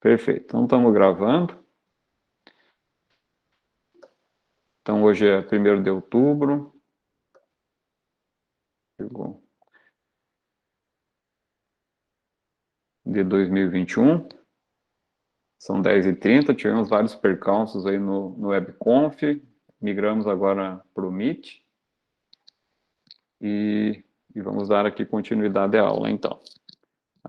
Perfeito. Então, estamos gravando. Então, hoje é 1º de outubro. De 2021. São 10h30. Tivemos vários percalços aí no WebConf. Migramos agora para o Meet. E vamos dar aqui continuidade à aula, então.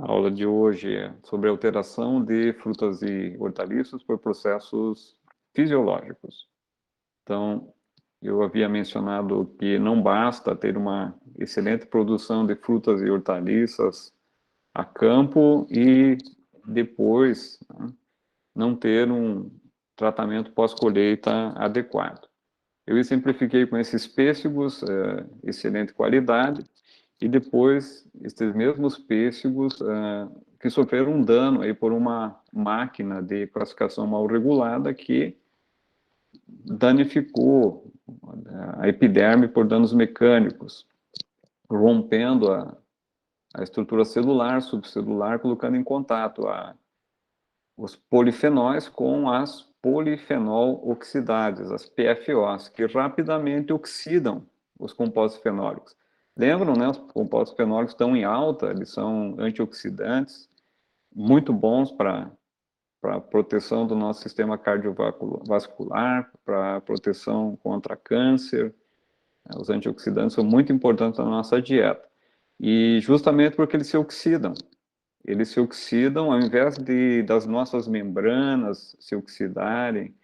A aula de hoje é sobre a alteração de frutas e hortaliças por processos fisiológicos. Então, eu havia mencionado que não basta ter uma excelente produção de frutas e hortaliças a campo e depois, né, não ter um tratamento pós-colheita adequado. Eu exemplifiquei com esses pêssegos, excelente qualidade, e depois esses mesmos pêssegos que sofreram um dano aí por uma máquina de classificação mal regulada que danificou a epiderme por danos mecânicos, rompendo a estrutura celular, subcelular, colocando em contato os polifenóis com as polifenol oxidades, as PFOs, que rapidamente oxidam os compostos fenólicos. Lembram, né? Os compostos fenólicos estão em alta, eles são antioxidantes, muito bons para a proteção do nosso sistema cardiovascular, para a proteção contra câncer. Os antioxidantes são muito importantes na nossa dieta. E justamente porque eles se oxidam. Eles se oxidam, ao invés das nossas membranas se oxidarem,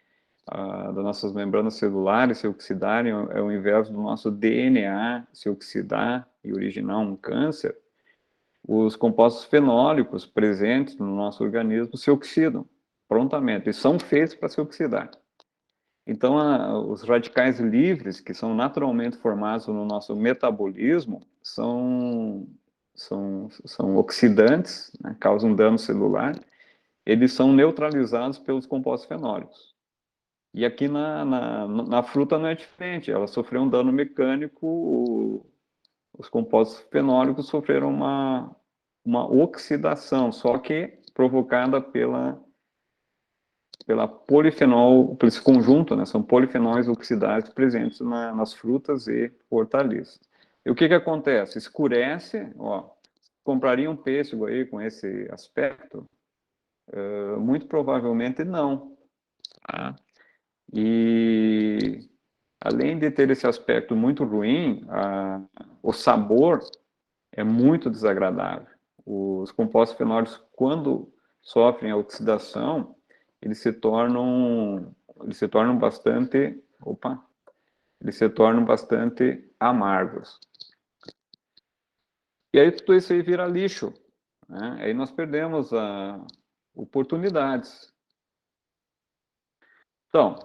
das nossas membranas celulares se oxidarem, ao invés do nosso DNA se oxidar e originar um câncer, os compostos fenólicos presentes no nosso organismo se oxidam prontamente, e são feitos para se oxidar. Então, os radicais livres, que são naturalmente formados no nosso metabolismo, são oxidantes, né, causam dano celular, eles são neutralizados pelos compostos fenólicos. E aqui na fruta não é diferente, ela sofreu um dano mecânico, os compostos fenólicos sofreram uma oxidação, só que provocada pela polifenol, por esse conjunto, né, são polifenóis oxidados presentes nas frutas e hortaliças. E o que acontece? Escurece, ó, compraria um pêssego aí com esse aspecto? Muito provavelmente não. Tá? E além de ter esse aspecto muito ruim, o sabor é muito desagradável. Os compostos fenólicos, quando sofrem a oxidação, eles se tornam bastante amargos. E aí tudo isso aí vira lixo, né? Aí nós perdemos oportunidades. Então,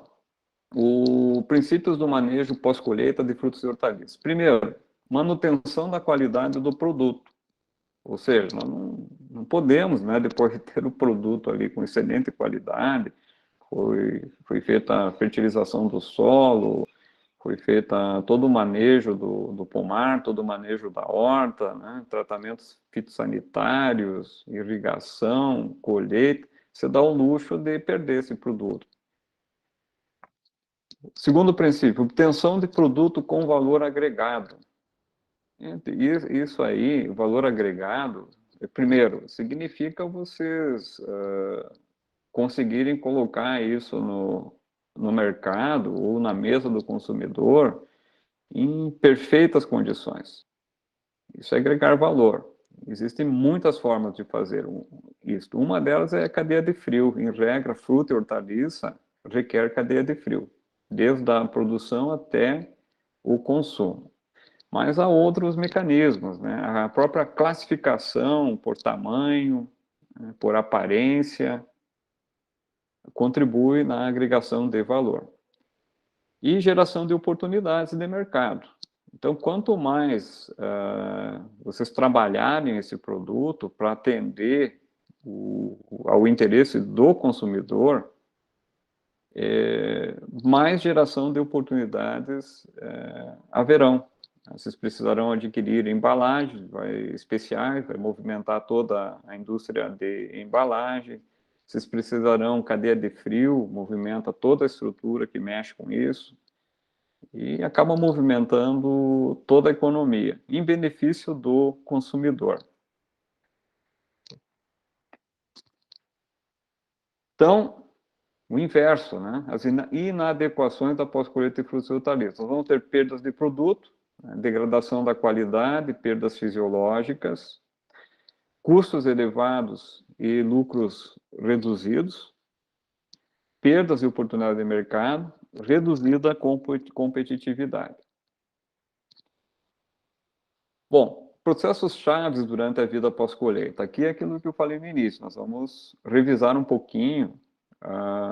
os princípios do manejo pós-colheita de frutos e hortaliças. Primeiro, manutenção da qualidade do produto. Ou seja, nós não podemos, né, depois de ter o produto ali com excelente qualidade, foi feita a fertilização do solo, foi feita todo o manejo do pomar, todo o manejo da horta, né, tratamentos fitossanitários, irrigação, colheita, você dá o luxo de perder esse produto. Segundo princípio, obtenção de produto com valor agregado. Isso aí, valor agregado, primeiro, significa vocês conseguirem colocar isso no mercado ou na mesa do consumidor em perfeitas condições. Isso é agregar valor. Existem muitas formas de fazer isso. Uma delas é a cadeia de frio. Em regra, fruta e hortaliça requer cadeia de frio, desde a produção até o consumo. Mas há outros mecanismos, né? A própria classificação por tamanho, né, por aparência, contribui na agregação de valor. E geração de oportunidades de mercado. Então, quanto mais vocês trabalharem esse produto para atender ao interesse do consumidor, mais geração de oportunidades haverão. Vocês precisarão adquirir embalagens especiais, vai movimentar toda a indústria de embalagem. vocês precisarão cadeia de frio, movimenta toda a estrutura que mexe com isso, e acaba movimentando toda a economia, em benefício do consumidor. Então, o inverso, né? As inadequações da pós-colheita de frutos e hortaliças. Nós vamos ter perdas de produto, né? Degradação da qualidade, perdas fisiológicas, custos elevados e lucros reduzidos, perdas de oportunidade de mercado, reduzida competitividade. Bom, processos chaves durante a vida pós-colheita. Aqui é aquilo que eu falei no início. Nós vamos revisar um pouquinho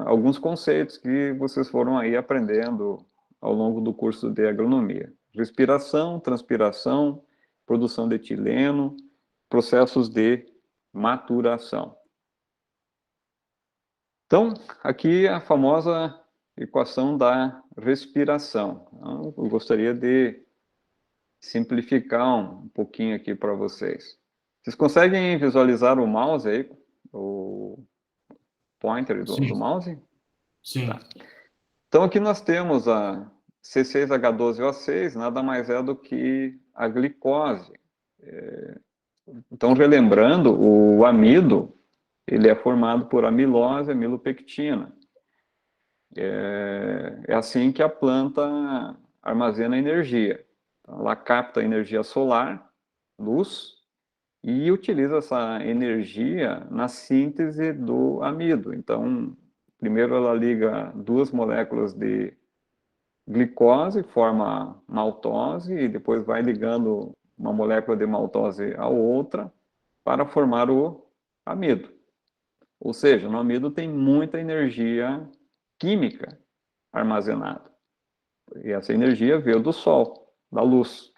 alguns conceitos que vocês foram aí aprendendo ao longo do curso de agronomia. Respiração, transpiração, produção de etileno, processos de maturação. Então, aqui a famosa equação da respiração. Então, eu gostaria de simplificar um pouquinho aqui para vocês. Vocês conseguem visualizar o mouse aí? O pointer do mouse? Sim. Tá. Então, aqui nós temos a C6H12O6, nada mais é do que a glicose. Então, relembrando, o amido, ele é formado por amilose e amilopectina. É assim que a planta armazena energia. Então, ela capta energia solar, luz, e utiliza essa energia na síntese do amido. Então, primeiro ela liga duas moléculas de glicose, forma maltose, e depois vai ligando uma molécula de maltose a outra para formar o amido. Ou seja, no amido tem muita energia química armazenada. E essa energia veio do sol, da luz.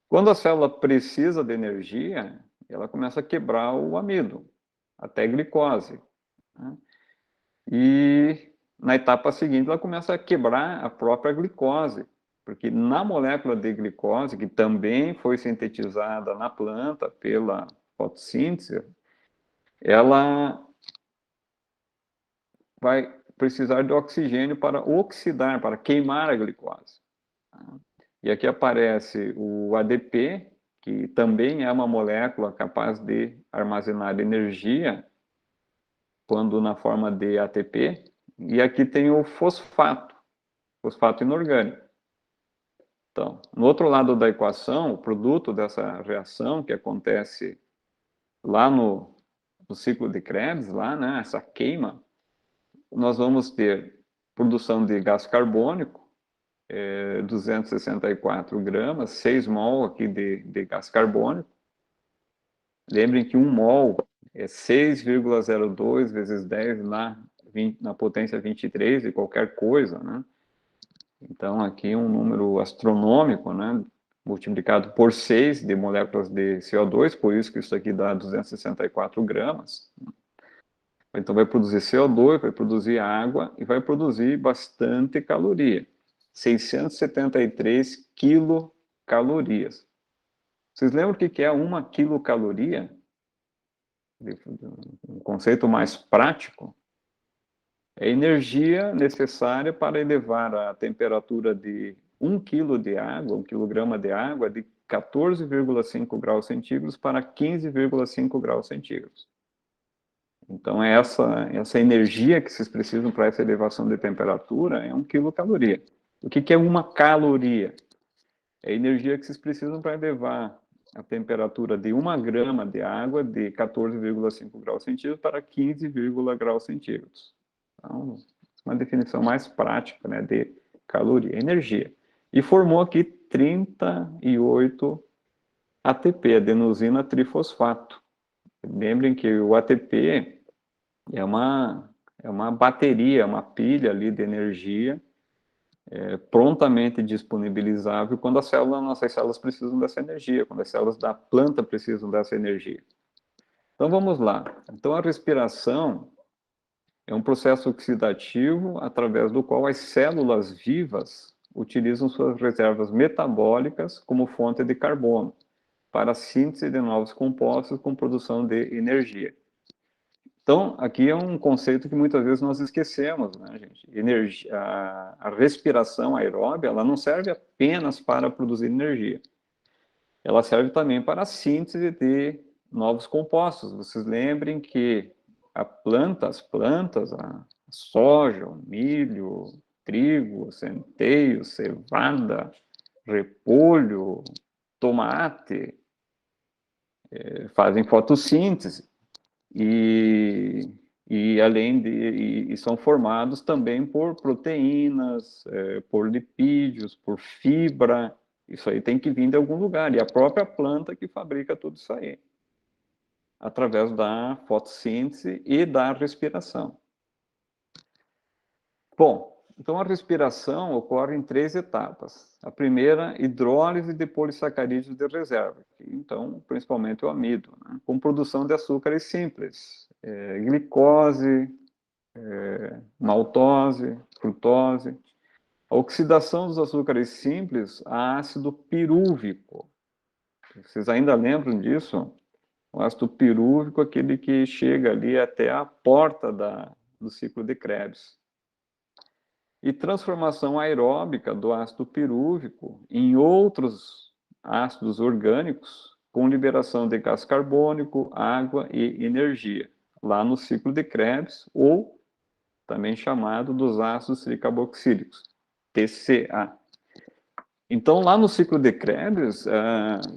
Quando a célula precisa de energia, ela começa a quebrar o amido, até glicose. Né? E na etapa seguinte, ela começa a quebrar a própria glicose, porque na molécula de glicose, que também foi sintetizada na planta pela fotossíntese, ela vai precisar de oxigênio para oxidar, para queimar a glicose. E aqui aparece o ADP, que também é uma molécula capaz de armazenar energia, quando na forma de ATP. E aqui tem o fosfato inorgânico. Então, no outro lado da equação, o produto dessa reação que acontece lá no ciclo de Krebs, lá, né, essa queima, nós vamos ter produção de gás carbônico, 264 gramas, 6 mol aqui de gás carbônico. Lembrem que 1 mol é 6,02 vezes 10 na potência 23 de qualquer coisa, né? Então, aqui um número astronômico, né? Multiplicado por 6 de moléculas de CO2, por isso que isso aqui dá 264 gramas. Então, vai produzir CO2, vai produzir água e vai produzir bastante caloria. 673 quilocalorias. Vocês lembram o que é uma quilocaloria? Um conceito mais prático. É a energia necessária para elevar a temperatura de 1 quilo de água, 1 quilograma de água, de 14,5 graus centígrados para 15,5 graus centígrados. Então, essa energia que vocês precisam para essa elevação de temperatura é 1 quilocaloria. O que é uma caloria? É a energia que vocês precisam para elevar a temperatura de 1 grama de água de 14,5 graus centígrados para 15, graus centígrados. Então, uma definição mais prática, né, de caloria, energia. E formou aqui 38 ATP, adenosina trifosfato. Lembrem que o ATP é uma bateria, uma pilha ali de energia prontamente disponibilizável quando nossas células precisam dessa energia, quando as células da planta precisam dessa energia. Então vamos lá. Então a respiração é um processo oxidativo através do qual as células vivas utilizam suas reservas metabólicas como fonte de carbono para a síntese de novos compostos com produção de energia. Então, aqui é um conceito que muitas vezes nós esquecemos, né, gente? Energia, a respiração aeróbia, ela não serve apenas para produzir energia. Ela serve também para a síntese de novos compostos. Vocês lembrem que as plantas, a soja, o milho, trigo, centeio, cevada, repolho, tomate, fazem fotossíntese e, e são formados também por proteínas, por lipídios, por fibra. Isso aí tem que vir de algum lugar, e a própria planta que fabrica tudo isso aí, através da fotossíntese e da respiração. Bom, então a respiração ocorre em 3 etapas. A primeira, hidrólise de polissacarídeos de reserva, então, principalmente o amido, né, com produção de açúcares simples, glicose, maltose, frutose. A oxidação dos açúcares simples a ácido pirúvico. Vocês ainda lembram disso? O ácido pirúvico, aquele que chega ali até a porta do ciclo de Krebs. E transformação aeróbica do ácido pirúvico em outros ácidos orgânicos com liberação de gás carbônico, água e energia, lá no ciclo de Krebs, ou também chamado dos ácidos tricarboxílicos, TCA. Então, lá no ciclo de Krebs,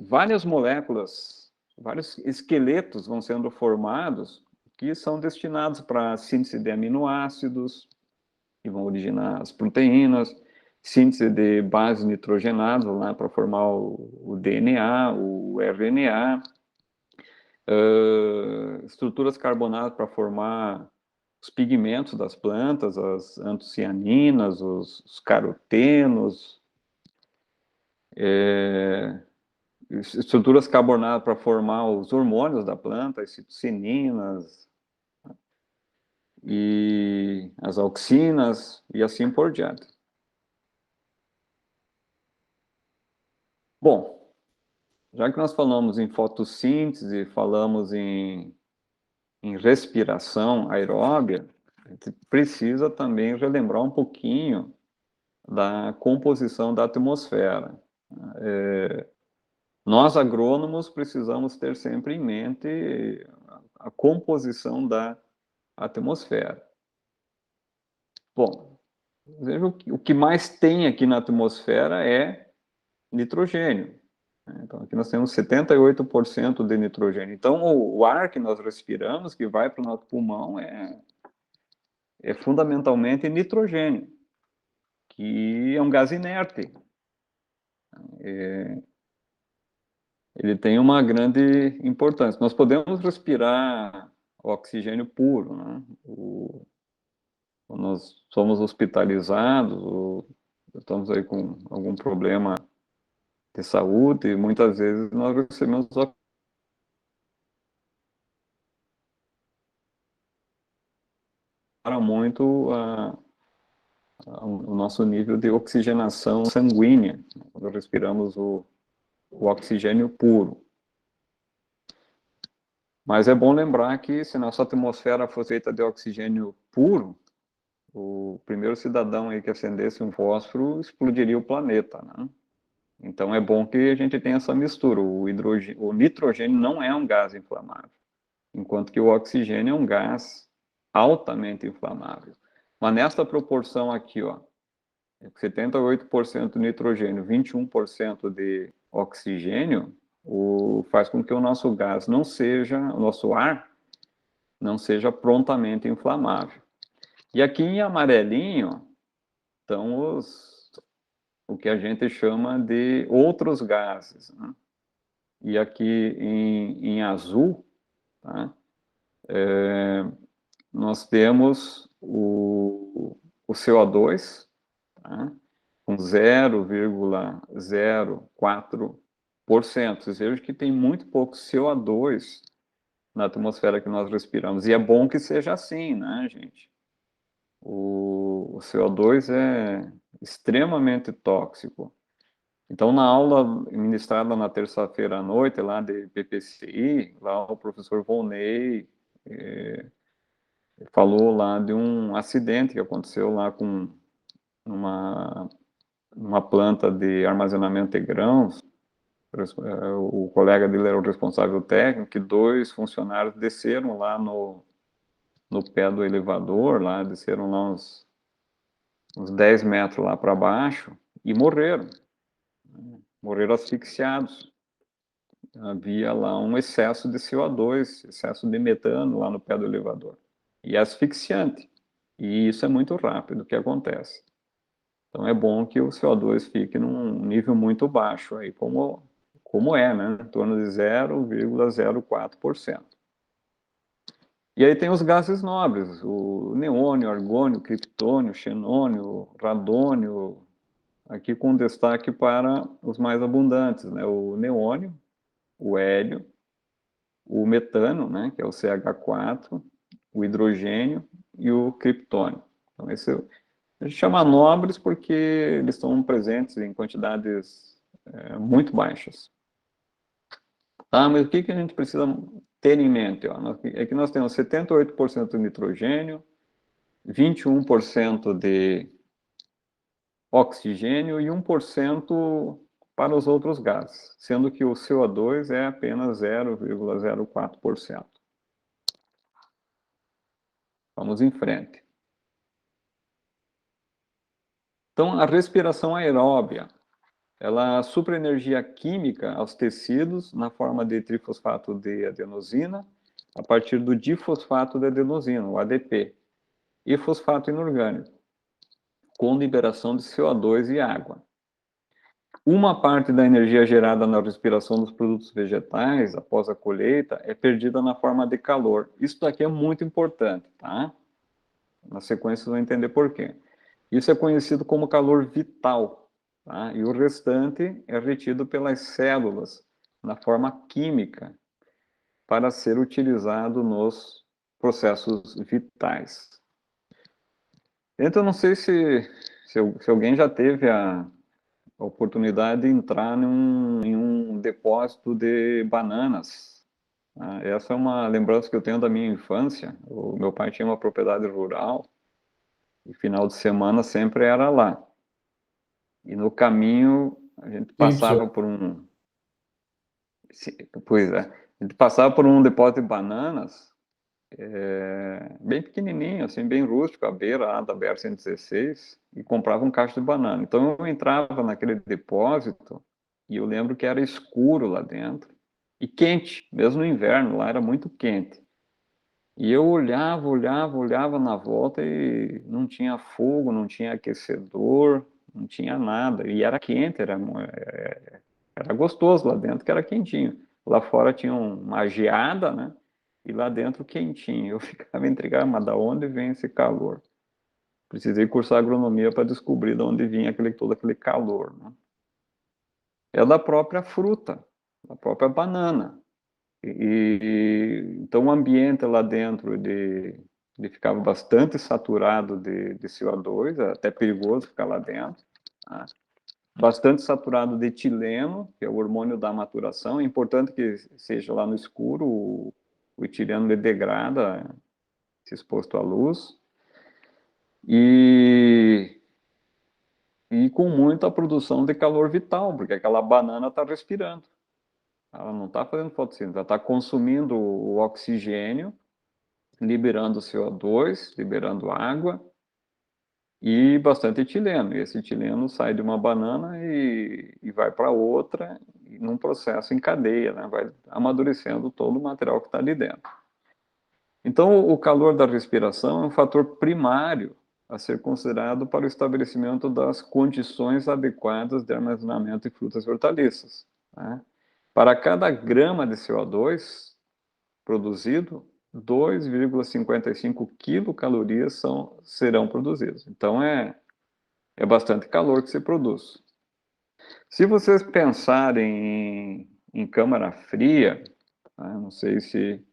várias moléculas, vários esqueletos vão sendo formados que são destinados para a síntese de aminoácidos, que vão originar as proteínas, síntese de bases nitrogenadas lá para formar o DNA, o RNA, estruturas carbonadas para formar os pigmentos das plantas, as antocianinas, os carotenos, estruturas carbonadas para formar os hormônios da planta, as citocinas e as auxinas e assim por diante. Bom, já que nós falamos em fotossíntese, falamos em respiração aeróbia, a gente precisa também relembrar um pouquinho da composição da atmosfera. Nós, agrônomos, precisamos ter sempre em mente a composição da atmosfera. Bom, veja, o que mais tem aqui na atmosfera é nitrogênio. Então, aqui nós temos 78% de nitrogênio. Então, o ar que nós respiramos, que vai para o nosso pulmão, é fundamentalmente nitrogênio, que é um gás inerte. Ele tem uma grande importância. Nós podemos respirar oxigênio puro, né? Quando nós somos hospitalizados, ou estamos aí com algum problema de saúde, muitas vezes nós recebemos para muito o nosso nível de oxigenação sanguínea, quando respiramos o oxigênio puro. Mas é bom lembrar que se nossa atmosfera fosse feita de oxigênio puro, o primeiro cidadão aí que acendesse um fósforo explodiria o planeta, né? Então é bom que a gente tenha essa mistura. O nitrogênio não é um gás inflamável, enquanto que o oxigênio é um gás altamente inflamável. Mas nesta proporção aqui, ó, 78% nitrogênio, 21% de oxigênio, faz com que o nosso gás não seja, o nosso ar não seja prontamente inflamável. E aqui em amarelinho estão o que a gente chama de outros gases, né? E aqui em azul, tá? Nós temos o CO2, tá? Com 0,04%. Vocês vejam que tem muito pouco CO2 na atmosfera que nós respiramos. E é bom que seja assim, né, gente? O CO2 é extremamente tóxico. Então, na aula ministrada na terça-feira à noite, lá de PPCI, lá o professor Volney Ele falou lá de um acidente que aconteceu lá com uma planta de armazenamento de grãos. O colega dele era o responsável técnico, e 2 funcionários desceram lá no pé do elevador, lá, desceram lá uns 10 metros lá para baixo e morreram. Morreram asfixiados. Havia lá um excesso de CO2, excesso de metano lá no pé do elevador. E é asfixiante. E isso é muito rápido que acontece. Então é bom que o CO2 fique num nível muito baixo, aí, como é, né? Em torno de 0,04%. E aí tem os gases nobres, o neônio, argônio, criptônio, xenônio, radônio, aqui com destaque para os mais abundantes, né? O neônio, o hélio, o metano, né? Que é o CH4, o hidrogênio e o criptônio. Então, esse a gente chama nobres porque eles estão presentes em quantidades muito baixas. Ah, mas o que a gente precisa ter em mente? Ó? É que nós temos 78% de nitrogênio, 21% de oxigênio e 1% para os outros gases, sendo que o CO2 é apenas 0,04%. Vamos em frente. Então, a respiração aeróbia, ela supra energia química aos tecidos na forma de trifosfato de adenosina, a partir do difosfato de adenosina, o ADP, e fosfato inorgânico, com liberação de CO2 e água. Uma parte da energia gerada na respiração dos produtos vegetais após a colheita é perdida na forma de calor. Isso daqui é muito importante, tá? Na sequência vocês vão entender por quê. Isso é conhecido como calor vital, tá? E o restante é retido pelas células na forma química para ser utilizado nos processos vitais. Então, eu não sei se alguém já teve a oportunidade de entrar em um depósito de bananas. Essa é uma lembrança que eu tenho da minha infância. O meu pai tinha uma propriedade rural e final de semana sempre era lá. E no caminho a gente Isso. passava por um, pois é, a gente passava por um depósito de bananas bem pequenininho, assim, bem rústico, à beira lá da BR-116, e comprava um cacho de banana. Então eu entrava naquele depósito e eu lembro que era escuro lá dentro e quente, mesmo no inverno, lá era muito quente. E eu olhava na volta e não tinha fogo, não tinha aquecedor, não tinha nada. E era quente, era gostoso lá dentro, que era quentinho. Lá fora tinha uma geada, né? E lá dentro quentinho. Eu ficava intrigado, mas da onde vem esse calor? Precisei cursar agronomia para descobrir de onde vinha todo aquele calor, né? É da própria fruta, da própria banana. Então o ambiente lá dentro de ficava bastante saturado de CO2, é até perigoso ficar lá dentro. Tá? Bastante saturado de etileno, que é o hormônio da maturação. É importante que seja lá no escuro, o etileno ele degrada se exposto à luz. E, e com muita produção de calor vital, porque aquela banana está respirando. Ela não está fazendo fotossíntese, ela está consumindo o oxigênio, liberando CO2, liberando água e bastante etileno. E esse etileno sai de uma banana e vai para outra, num processo em cadeia, né? Vai amadurecendo todo o material que está ali dentro. Então, o calor da respiração é um fator primário a ser considerado para o estabelecimento das condições adequadas de armazenamento de frutas e hortaliças. Né? Para cada grama de CO2 produzido, 2,55 quilocalorias serão produzidas. Então, é bastante calor que se produz. Se vocês pensarem em câmara fria, né, não sei se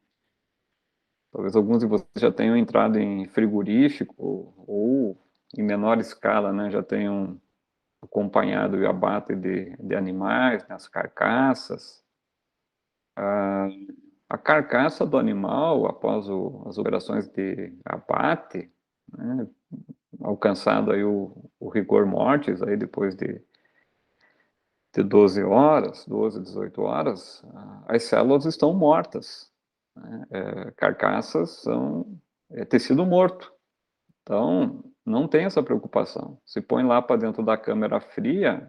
talvez alguns de vocês já tenham entrado em frigorífico ou em menor escala, né, já tenham acompanhado o abate de animais, né, as carcaças. a carcaça do animal, após as operações de abate, né, alcançado aí o rigor mortis, aí depois de 12 horas, 12, 18 horas, as células estão mortas, né? Carcaças são tecido morto. Então, não tem essa preocupação. Se põe lá para dentro da câmara fria,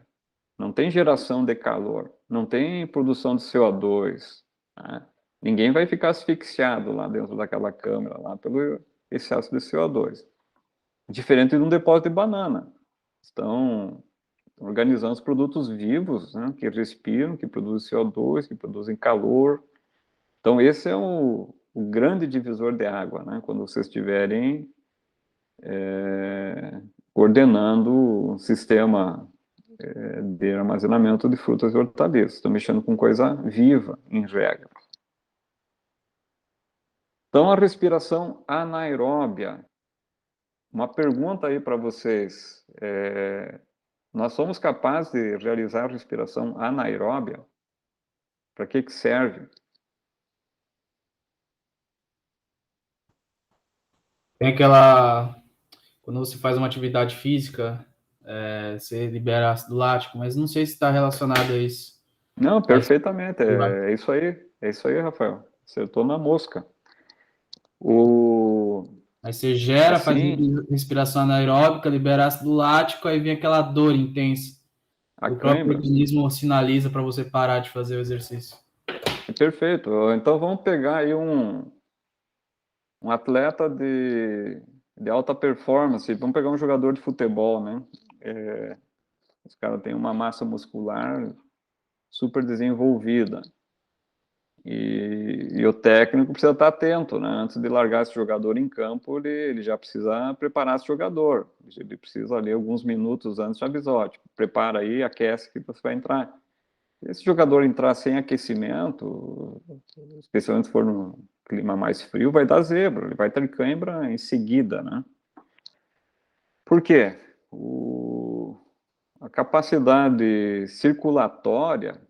não tem geração de calor, não tem produção de CO2, né? Ninguém vai ficar asfixiado lá dentro daquela câmara, lá pelo excesso de CO2. Diferente de um depósito de banana. Estão organizando os produtos vivos, né, que respiram, que produzem CO2, que produzem calor. Então, esse é o grande divisor de água, né, quando vocês estiverem coordenando um sistema de armazenamento de frutas e hortaliças. Estão mexendo com coisa viva, em regra. Então, a respiração anaeróbia. Uma pergunta aí para vocês. Nós somos capazes de realizar respiração anaeróbia? Para que serve? Tem aquela. Quando você faz uma atividade física, você libera ácido lático, mas não sei se está relacionado a isso. Não, Mas, perfeitamente. É isso aí. É isso aí, Rafael. Acertou na mosca. O... mas você gera, faz Assim, respiração anaeróbica, libera ácido lático, aí vem aquela dor intensa. a O próprio cãibra. organismo sinaliza para você parar de fazer o exercício. É perfeito. Então vamos pegar aí um atleta de alta performance. Vamos pegar um jogador de futebol, né? Os caras têm uma massa muscular super desenvolvida. E o técnico precisa estar atento, né? Antes de largar esse jogador em campo, ele já precisa preparar esse jogador. Ele precisa ali alguns minutos antes de avisar, tipo, prepara aí, aquece que você vai entrar. Se esse jogador entrar sem aquecimento, especialmente se for num clima mais frio, vai dar zebra, ele vai ter cãibra em seguida, né? Por quê? A capacidade circulatória,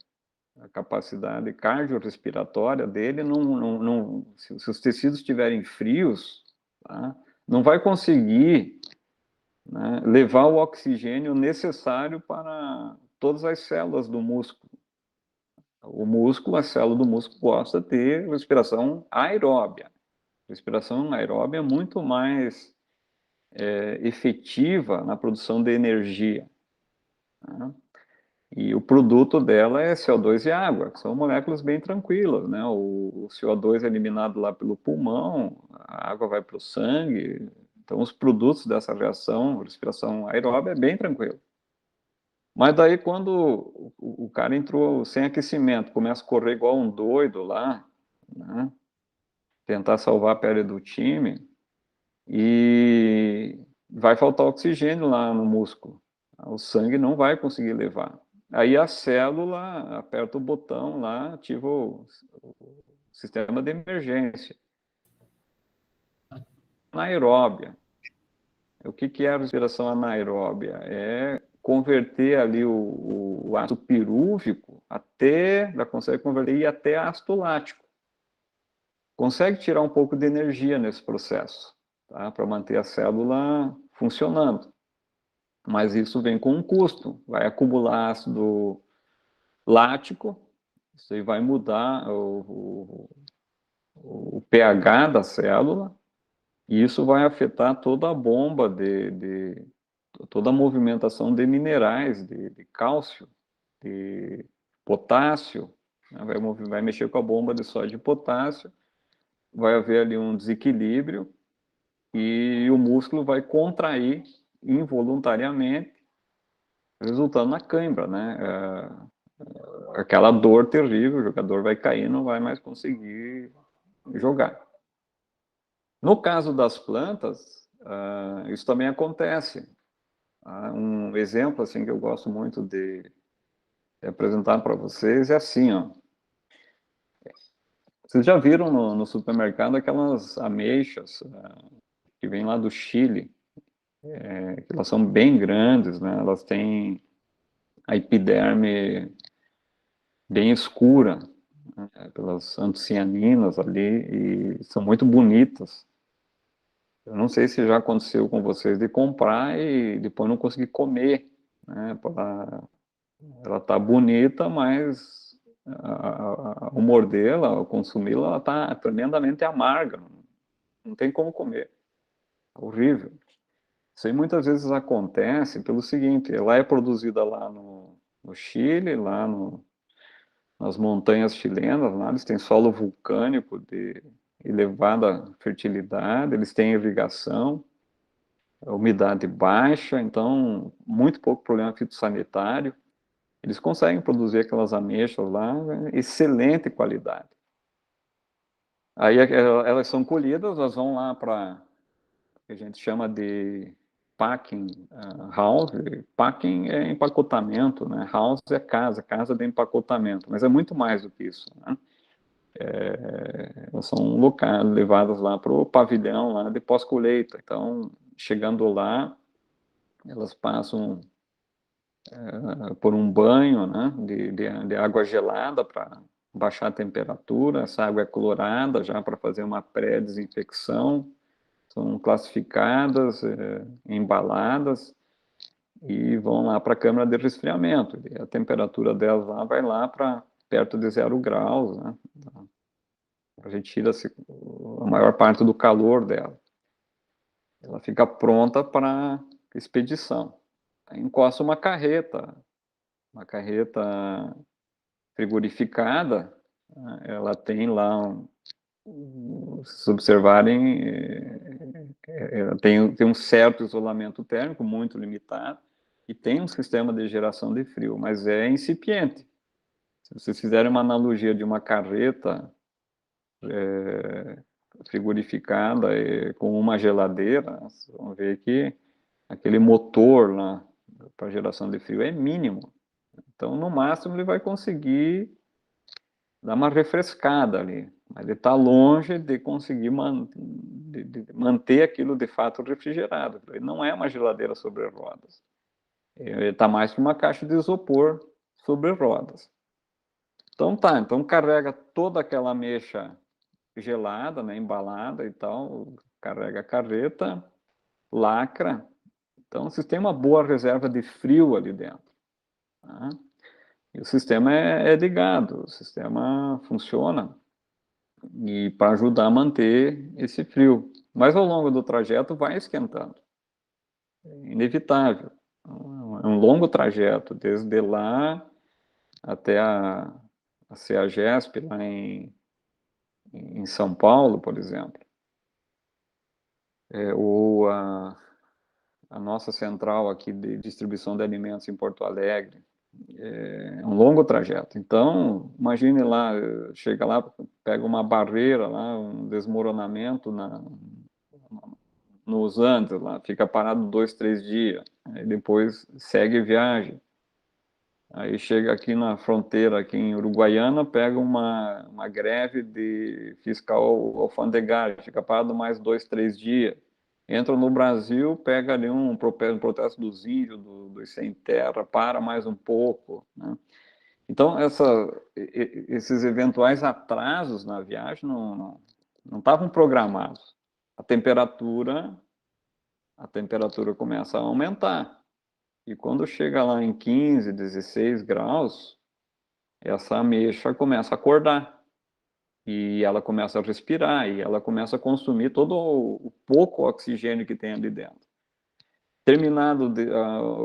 a capacidade cardiorrespiratória dele, se os tecidos estiverem frios, tá, não vai conseguir, né, levar o oxigênio necessário para todas as células do músculo. O músculo, a célula do músculo gosta de ter respiração aeróbia. Respiração aeróbia é muito mais efetiva na produção de energia, né? E o produto dela é CO2 e água, que são moléculas bem tranquilas, né? O CO2 é eliminado lá pelo pulmão, a água vai para o sangue. Então, os produtos dessa reação, respiração aeróbia, é bem tranquilo. Mas daí, quando o cara entrou sem aquecimento, começa a correr igual um doido lá, né? Tentar salvar a pele do time, e vai faltar oxigênio lá no músculo. O sangue não vai conseguir levar. Aí a célula aperta o botão lá, ativa o sistema de emergência. Anaeróbia. O que é a respiração anaeróbia? É converter ali o ácido pirúvico consegue converter até ácido lático. Consegue tirar um pouco de energia nesse processo, tá? Para manter a célula funcionando. Mas isso vem com um custo. Vai acumular ácido lático, isso aí vai mudar o pH da célula, e isso vai afetar toda a bomba toda a movimentação de minerais, de cálcio, de potássio, né? Vai mexer com a bomba de sódio e potássio, vai haver ali um desequilíbrio e o músculo vai contrair involuntariamente, resultando na cãibra, né? Aquela dor terrível, o jogador vai cair, não vai mais conseguir jogar. No caso das plantas, isso também acontece. Um exemplo assim que eu gosto muito de apresentar para vocês é assim, ó. Vocês já viram no supermercado aquelas ameixas que vêm lá do Chile, que elas são bem grandes, né? Elas têm a epiderme bem escura. pelas antocianinas ali, e são muito bonitas. Eu não sei se já aconteceu com vocês de comprar e depois não conseguir comer, né? Ela tá bonita, mas ao mordê-la, ao consumi-la, ela tá tremendamente amarga. Não tem como comer. É horrível. Isso aí muitas vezes acontece pelo seguinte: ela é produzida lá no Chile, lá nas montanhas chilenas, lá eles têm solo vulcânico de elevada fertilidade, eles têm irrigação, umidade baixa, então muito pouco problema fitossanitário. Eles conseguem produzir aquelas ameixas lá, excelente qualidade. Aí elas são colhidas, elas vão lá para que a gente chama de packing house. Packing é empacotamento, né? House é casa de empacotamento, mas é muito mais do que isso, né? Elas são levadas lá para o pavilhão lá de pós-colheita. Então, chegando lá, elas passam por um banho, né, de água gelada para baixar a temperatura. Essa água é clorada já para fazer uma pré-desinfecção. São classificadas, embaladas e vão lá para a câmara de resfriamento. E a temperatura delas lá vai lá para perto de 0 graus, né? A gente tira a maior parte do calor dela. Ela fica pronta para expedição. Aí encosta uma carreta frigorificada. Ela tem lá, se observarem, tem um certo isolamento térmico, muito limitado, e tem um sistema de geração de frio, mas é incipiente. Se vocês fizerem uma analogia de uma carreta frigorificada com uma geladeira, vocês vão ver que aquele motor lá para geração de frio é mínimo. Então, no máximo, ele vai conseguir dar uma refrescada ali, mas ele está longe de conseguir de manter aquilo de fato refrigerado. Ele não é uma geladeira sobre rodas. Ele está mais que uma caixa de isopor sobre rodas. Então então carrega toda aquela ameixa gelada, né, embalada e tal, carrega a carreta, lacra. Então, você tem uma boa reserva de frio ali dentro. Tá? E o sistema é ligado, o sistema funciona e para ajudar a manter esse frio. Mas ao longo do trajeto vai esquentando. É inevitável. É um longo trajeto, desde lá até a CEAGESP, lá em São Paulo, por exemplo. Ou a nossa central aqui de distribuição de alimentos em Porto Alegre. É um longo trajeto. Então, imagine lá, chega lá, pega uma barreira lá, um desmoronamento nos Andes lá, fica parado 2, 3 dias, aí depois segue viagem. Aí chega aqui na fronteira, aqui em Uruguaiana, pega uma greve de fiscal alfandegário, fica parado mais 2, 3 dias. Entra no Brasil, pega ali um protesto dos índios, dos sem terra, para mais um pouco, né? Então, esses eventuais atrasos na viagem não estavam programados. A temperatura começa a aumentar. E quando chega lá em 15, 16 graus, essa ameixa começa a acordar. E ela começa a respirar, e ela começa a consumir todo o pouco oxigênio que tem ali dentro. Terminado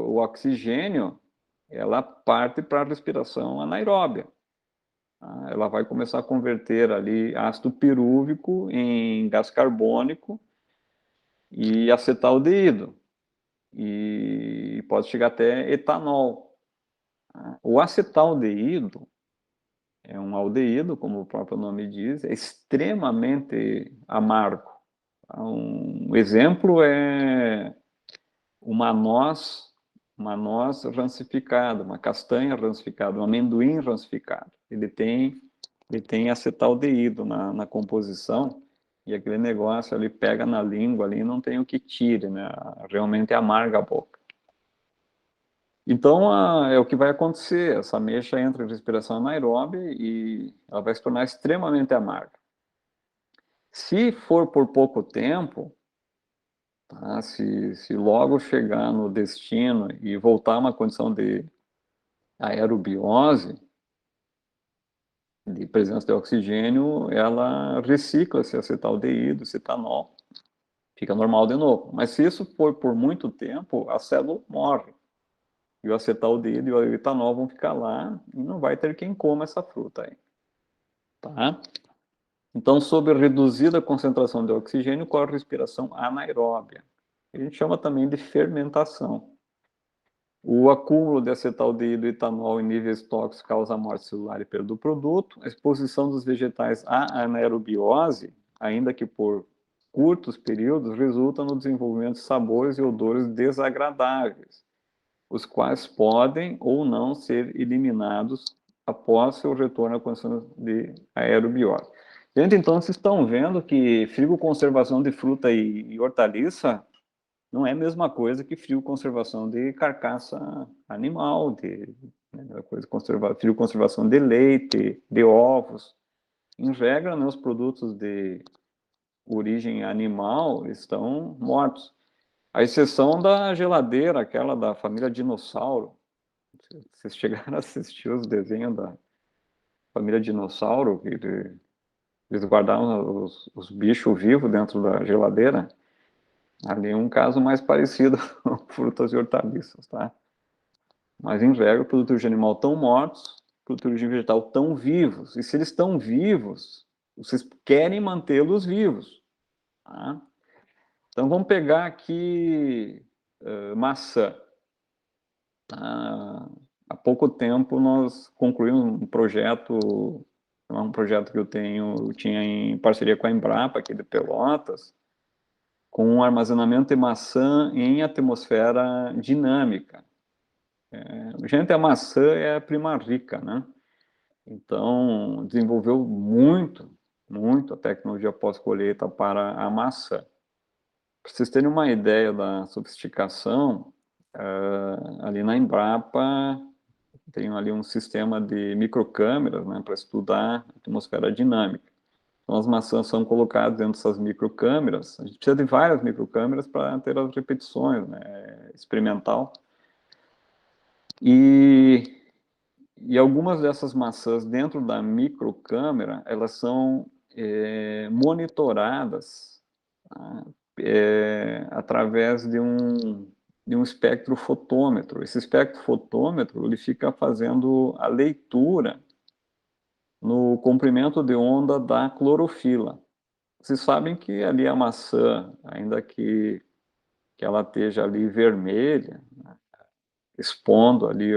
o oxigênio, ela parte para a respiração anaeróbia. Ela vai começar a converter ali ácido pirúvico em gás carbônico e acetaldeído. E pode chegar até etanol. O acetaldeído é um aldeído, como o próprio nome diz, é extremamente amargo. Um exemplo é uma noz rancificada, uma castanha rancificada, um amendoim rancificado. Ele tem acetaldeído na composição, e aquele negócio ali pega na língua ali, não tem o que tire, né? Realmente amarga a boca. Então, é o que vai acontecer. Essa ameixa entra em respiração anaeróbica e ela vai se tornar extremamente amarga. Se for por pouco tempo, tá? Se logo chegar no destino e voltar a uma condição de aerobiose, de presença de oxigênio, ela recicla esse acetaldeído, esse etanol, fica normal de novo. Mas se isso for por muito tempo, a célula morre. E o acetaldeído e o etanol vão ficar lá e não vai ter quem coma essa fruta aí. Tá? Então, sob reduzida concentração de oxigênio, ocorre respiração anaeróbia. A gente chama também de fermentação. O acúmulo de acetaldeído e etanol em níveis tóxicos causa morte celular e perda do produto. A exposição dos vegetais à anaerobiose, ainda que por curtos períodos, resulta no desenvolvimento de sabores e odores desagradáveis, os quais podem ou não ser eliminados após seu retorno à condição de aerobiose. Gente, então vocês estão vendo que frigoconservação de fruta e hortaliça não é a mesma coisa que frigoconservação de carcaça animal, frigoconservação de leite, de ovos. Em regra, né, os produtos de origem animal estão mortos. A exceção da geladeira, aquela da família Dinossauro. Vocês chegaram a assistir os desenhos da família Dinossauro, que eles guardavam os bichos vivos dentro da geladeira? Ali é um caso mais parecido com frutas e hortaliças, tá? Mas, em regra, produtos de animal estão mortos, produtos de vegetal estão vivos. E se eles estão vivos, vocês querem mantê-los vivos, tá? Então, vamos pegar aqui maçã. Há pouco tempo, nós concluímos um projeto que eu tinha em parceria com a Embrapa, aqui de Pelotas, com um armazenamento de maçã em atmosfera dinâmica. Gente, a maçã é a prima rica, né? Então, desenvolveu muito, muito a tecnologia pós-colheita para a maçã. Para vocês terem uma ideia da sofisticação, ali na Embrapa tem ali um sistema de microcâmeras, né, para estudar a atmosfera dinâmica. Então, as maçãs são colocadas dentro dessas microcâmeras. A gente precisa de várias microcâmeras para ter as repetições, né, experimental. E algumas dessas maçãs dentro da microcâmera, elas são monitoradas, tá? Através de um espectrofotômetro. Esse espectrofotômetro ele fica fazendo a leitura no comprimento de onda da clorofila. Vocês sabem que ali a maçã, ainda que ela esteja ali vermelha, né, expondo ali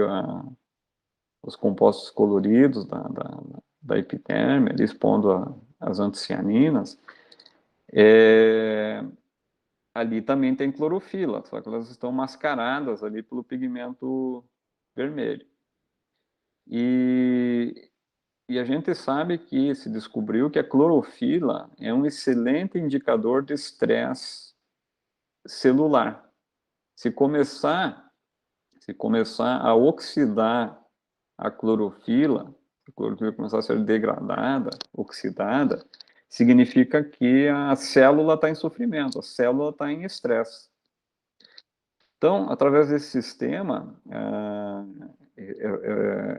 os compostos coloridos da epiderme, ali expondo as antocianinas, ali também tem clorofila, só que elas estão mascaradas ali pelo pigmento vermelho. E a gente sabe que se descobriu que a clorofila é um excelente indicador de estresse celular. Se começar a oxidar a clorofila começar a ser degradada, oxidada, significa que a célula está em sofrimento, a célula está em estresse. Então, através desse sistema,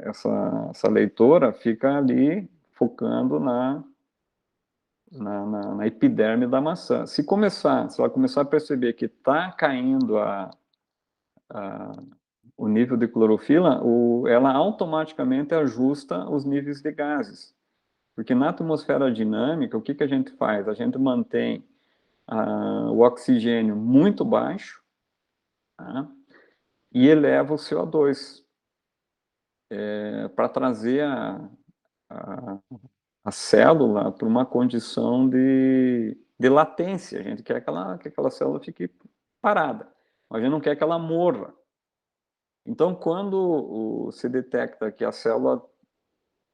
essa leitora fica ali focando na epiderme da maçã. Se ela começar a perceber que está caindo o nível de clorofila, ela automaticamente ajusta os níveis de gases. Porque na atmosfera dinâmica, o que a gente faz? A gente mantém o oxigênio muito baixo, tá? E eleva o CO2 para trazer a célula para uma condição de latência. A gente quer que aquela célula fique parada, mas a gente não quer que ela morra. Então, quando se detecta que a célula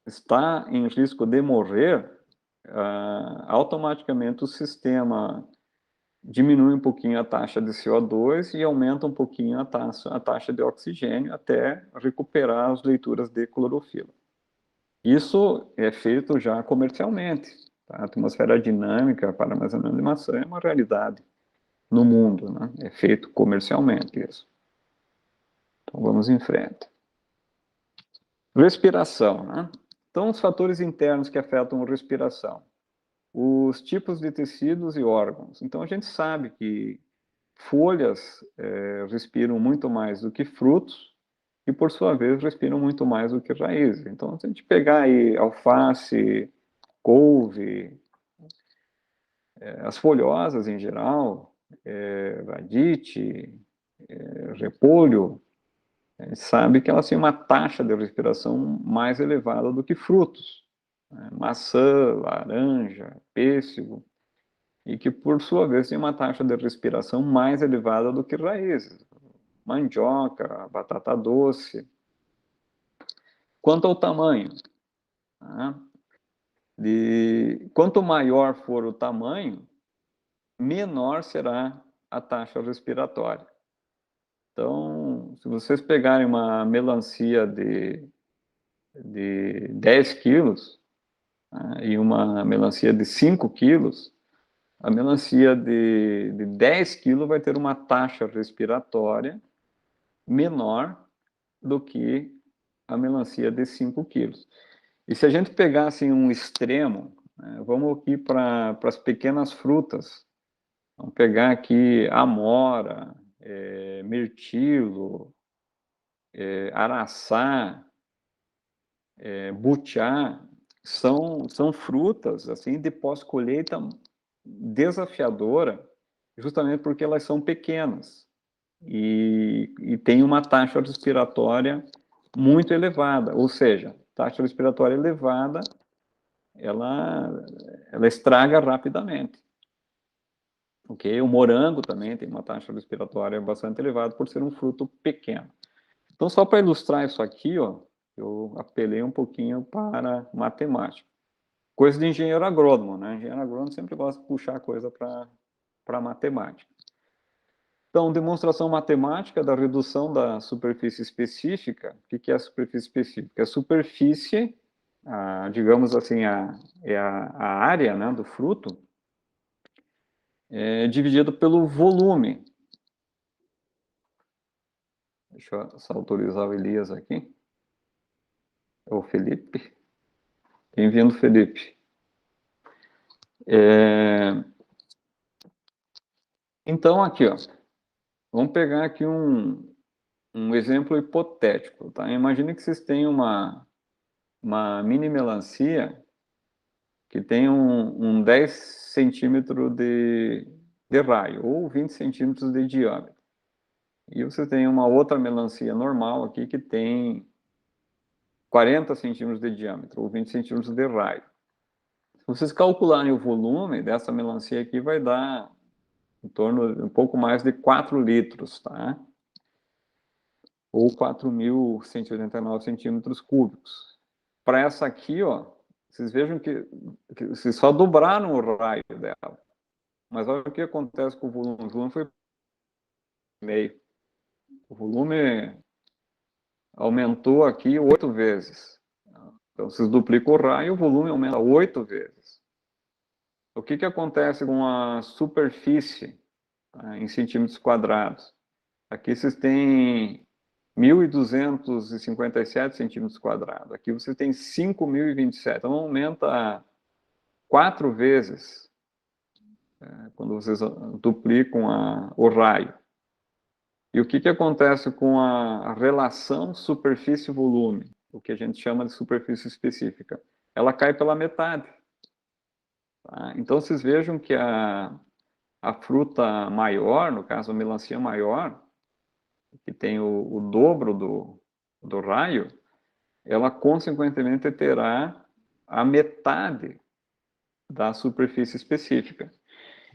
está em risco de morrer, automaticamente o sistema diminui um pouquinho a taxa de CO2 e aumenta um pouquinho a taxa de oxigênio até recuperar as leituras de clorofila. Isso é feito já comercialmente. Tá? A atmosfera dinâmica para armazenamento de maçã é uma realidade no mundo, né? É feito comercialmente isso. Então vamos em frente. Respiração, né? Então, os fatores internos que afetam a respiração. Os tipos de tecidos e órgãos. Então, a gente sabe que folhas respiram muito mais do que frutos e, por sua vez, respiram muito mais do que raízes. Então, se a gente pegar aí alface, couve, as folhosas em geral, radite, repolho, a gente sabe que elas têm uma taxa de respiração mais elevada do que frutos. Né? Maçã, laranja, pêssego, e que, por sua vez, tem uma taxa de respiração mais elevada do que raízes. Mandioca, batata doce. Quanto ao tamanho, tá? Quanto maior for o tamanho, menor será a taxa respiratória. Então, se vocês pegarem uma melancia de 10 quilos, né, e uma melancia de 5 quilos, a melancia de 10 quilos vai ter uma taxa respiratória menor do que a melancia de 5 quilos. E se a gente pegasse um extremo, né, vamos aqui para as pequenas frutas, vamos pegar aqui amora, mirtilo, araçá, butiá, são frutas assim de pós-colheita desafiadora, justamente porque elas são pequenas e tem uma taxa respiratória muito elevada, ou seja, taxa respiratória elevada, ela estraga rapidamente. Okay? O morango também tem uma taxa respiratória bastante elevada por ser um fruto pequeno. Então, só para ilustrar isso aqui, ó, eu apelei um pouquinho para matemática. Coisa de engenheiro agrônomo, né? Engenheiro agrônomo sempre gosta de puxar coisa para matemática. Então, demonstração matemática da redução da superfície específica. O que é a superfície específica? A superfície, digamos assim, a área, né, do fruto, dividido pelo volume. Deixa eu só autorizar o Elias aqui. Ou Felipe. Bem-vindo, Felipe. Então, aqui, ó, vamos pegar aqui um exemplo hipotético, tá? Imagine que vocês têm uma mini melancia que tem um 10 centímetros de raio, ou 20 centímetros de diâmetro. E você tem uma outra melancia normal aqui que tem 40 centímetros de diâmetro, ou 20 centímetros de raio. Se vocês calcularem o volume dessa melancia aqui, vai dar em torno de um pouco mais de 4 litros, tá? Ou 4.189 centímetros cúbicos. Para essa aqui, ó, vocês vejam que vocês só dobraram o raio dela. Mas olha o que acontece com o volume. O volume foi meio. O volume aumentou aqui 8 vezes. Então, vocês duplicam o raio, o volume aumenta 8 vezes. O que acontece com a superfície, tá, em centímetros quadrados? Aqui vocês têm 1.257 centímetros quadrados. Aqui você tem 5.027. Então, aumenta 4 vezes quando vocês duplicam o raio. E o que acontece com a relação superfície-volume? O que a gente chama de superfície específica. Ela cai pela metade. Tá? Então, vocês vejam que a fruta maior, no caso a melancia maior, que tem o dobro do raio, ela consequentemente terá a metade da superfície específica.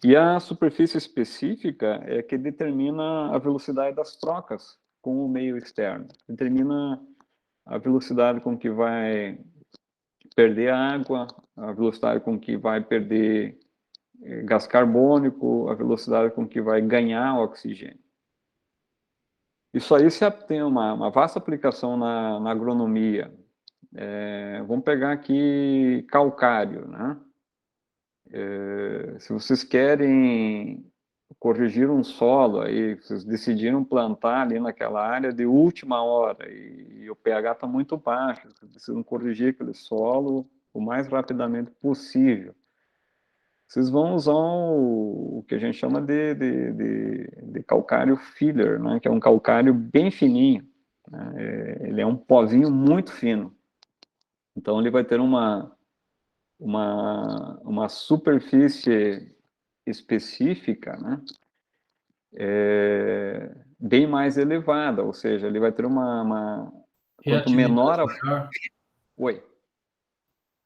E a superfície específica é que determina a velocidade das trocas com o meio externo. Determina a velocidade com que vai perder água, a velocidade com que vai perder gás carbônico, a velocidade com que vai ganhar oxigênio. Isso aí tem uma vasta aplicação na agronomia. Vamos pegar aqui calcário, né? Se vocês querem corrigir um solo, aí vocês decidiram plantar ali naquela área de última hora e o pH está muito baixo, vocês precisam corrigir aquele solo o mais rapidamente possível. Vocês vão usar o que a gente chama de calcário filler, né? Que é um calcário bem fininho, né? Ele é um pozinho muito fino. Então, ele vai ter uma superfície específica, né? Bem mais elevada, ou seja, ele vai ter quanto menor a... Oi?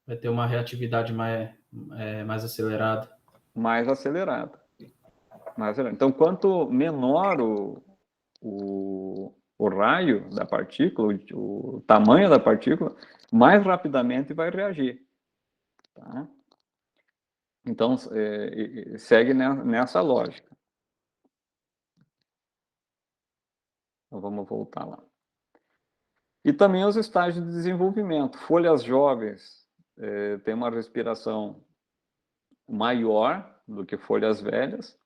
Vai ter uma reatividade mais acelerada. Mais acelerada. Então, quanto menor o raio da partícula, o tamanho da partícula, mais rapidamente vai reagir. Tá? Então, segue nessa lógica. Então, vamos voltar lá. E também os estágios de desenvolvimento. Folhas jovens têm uma respiração maior do que folhas velhas,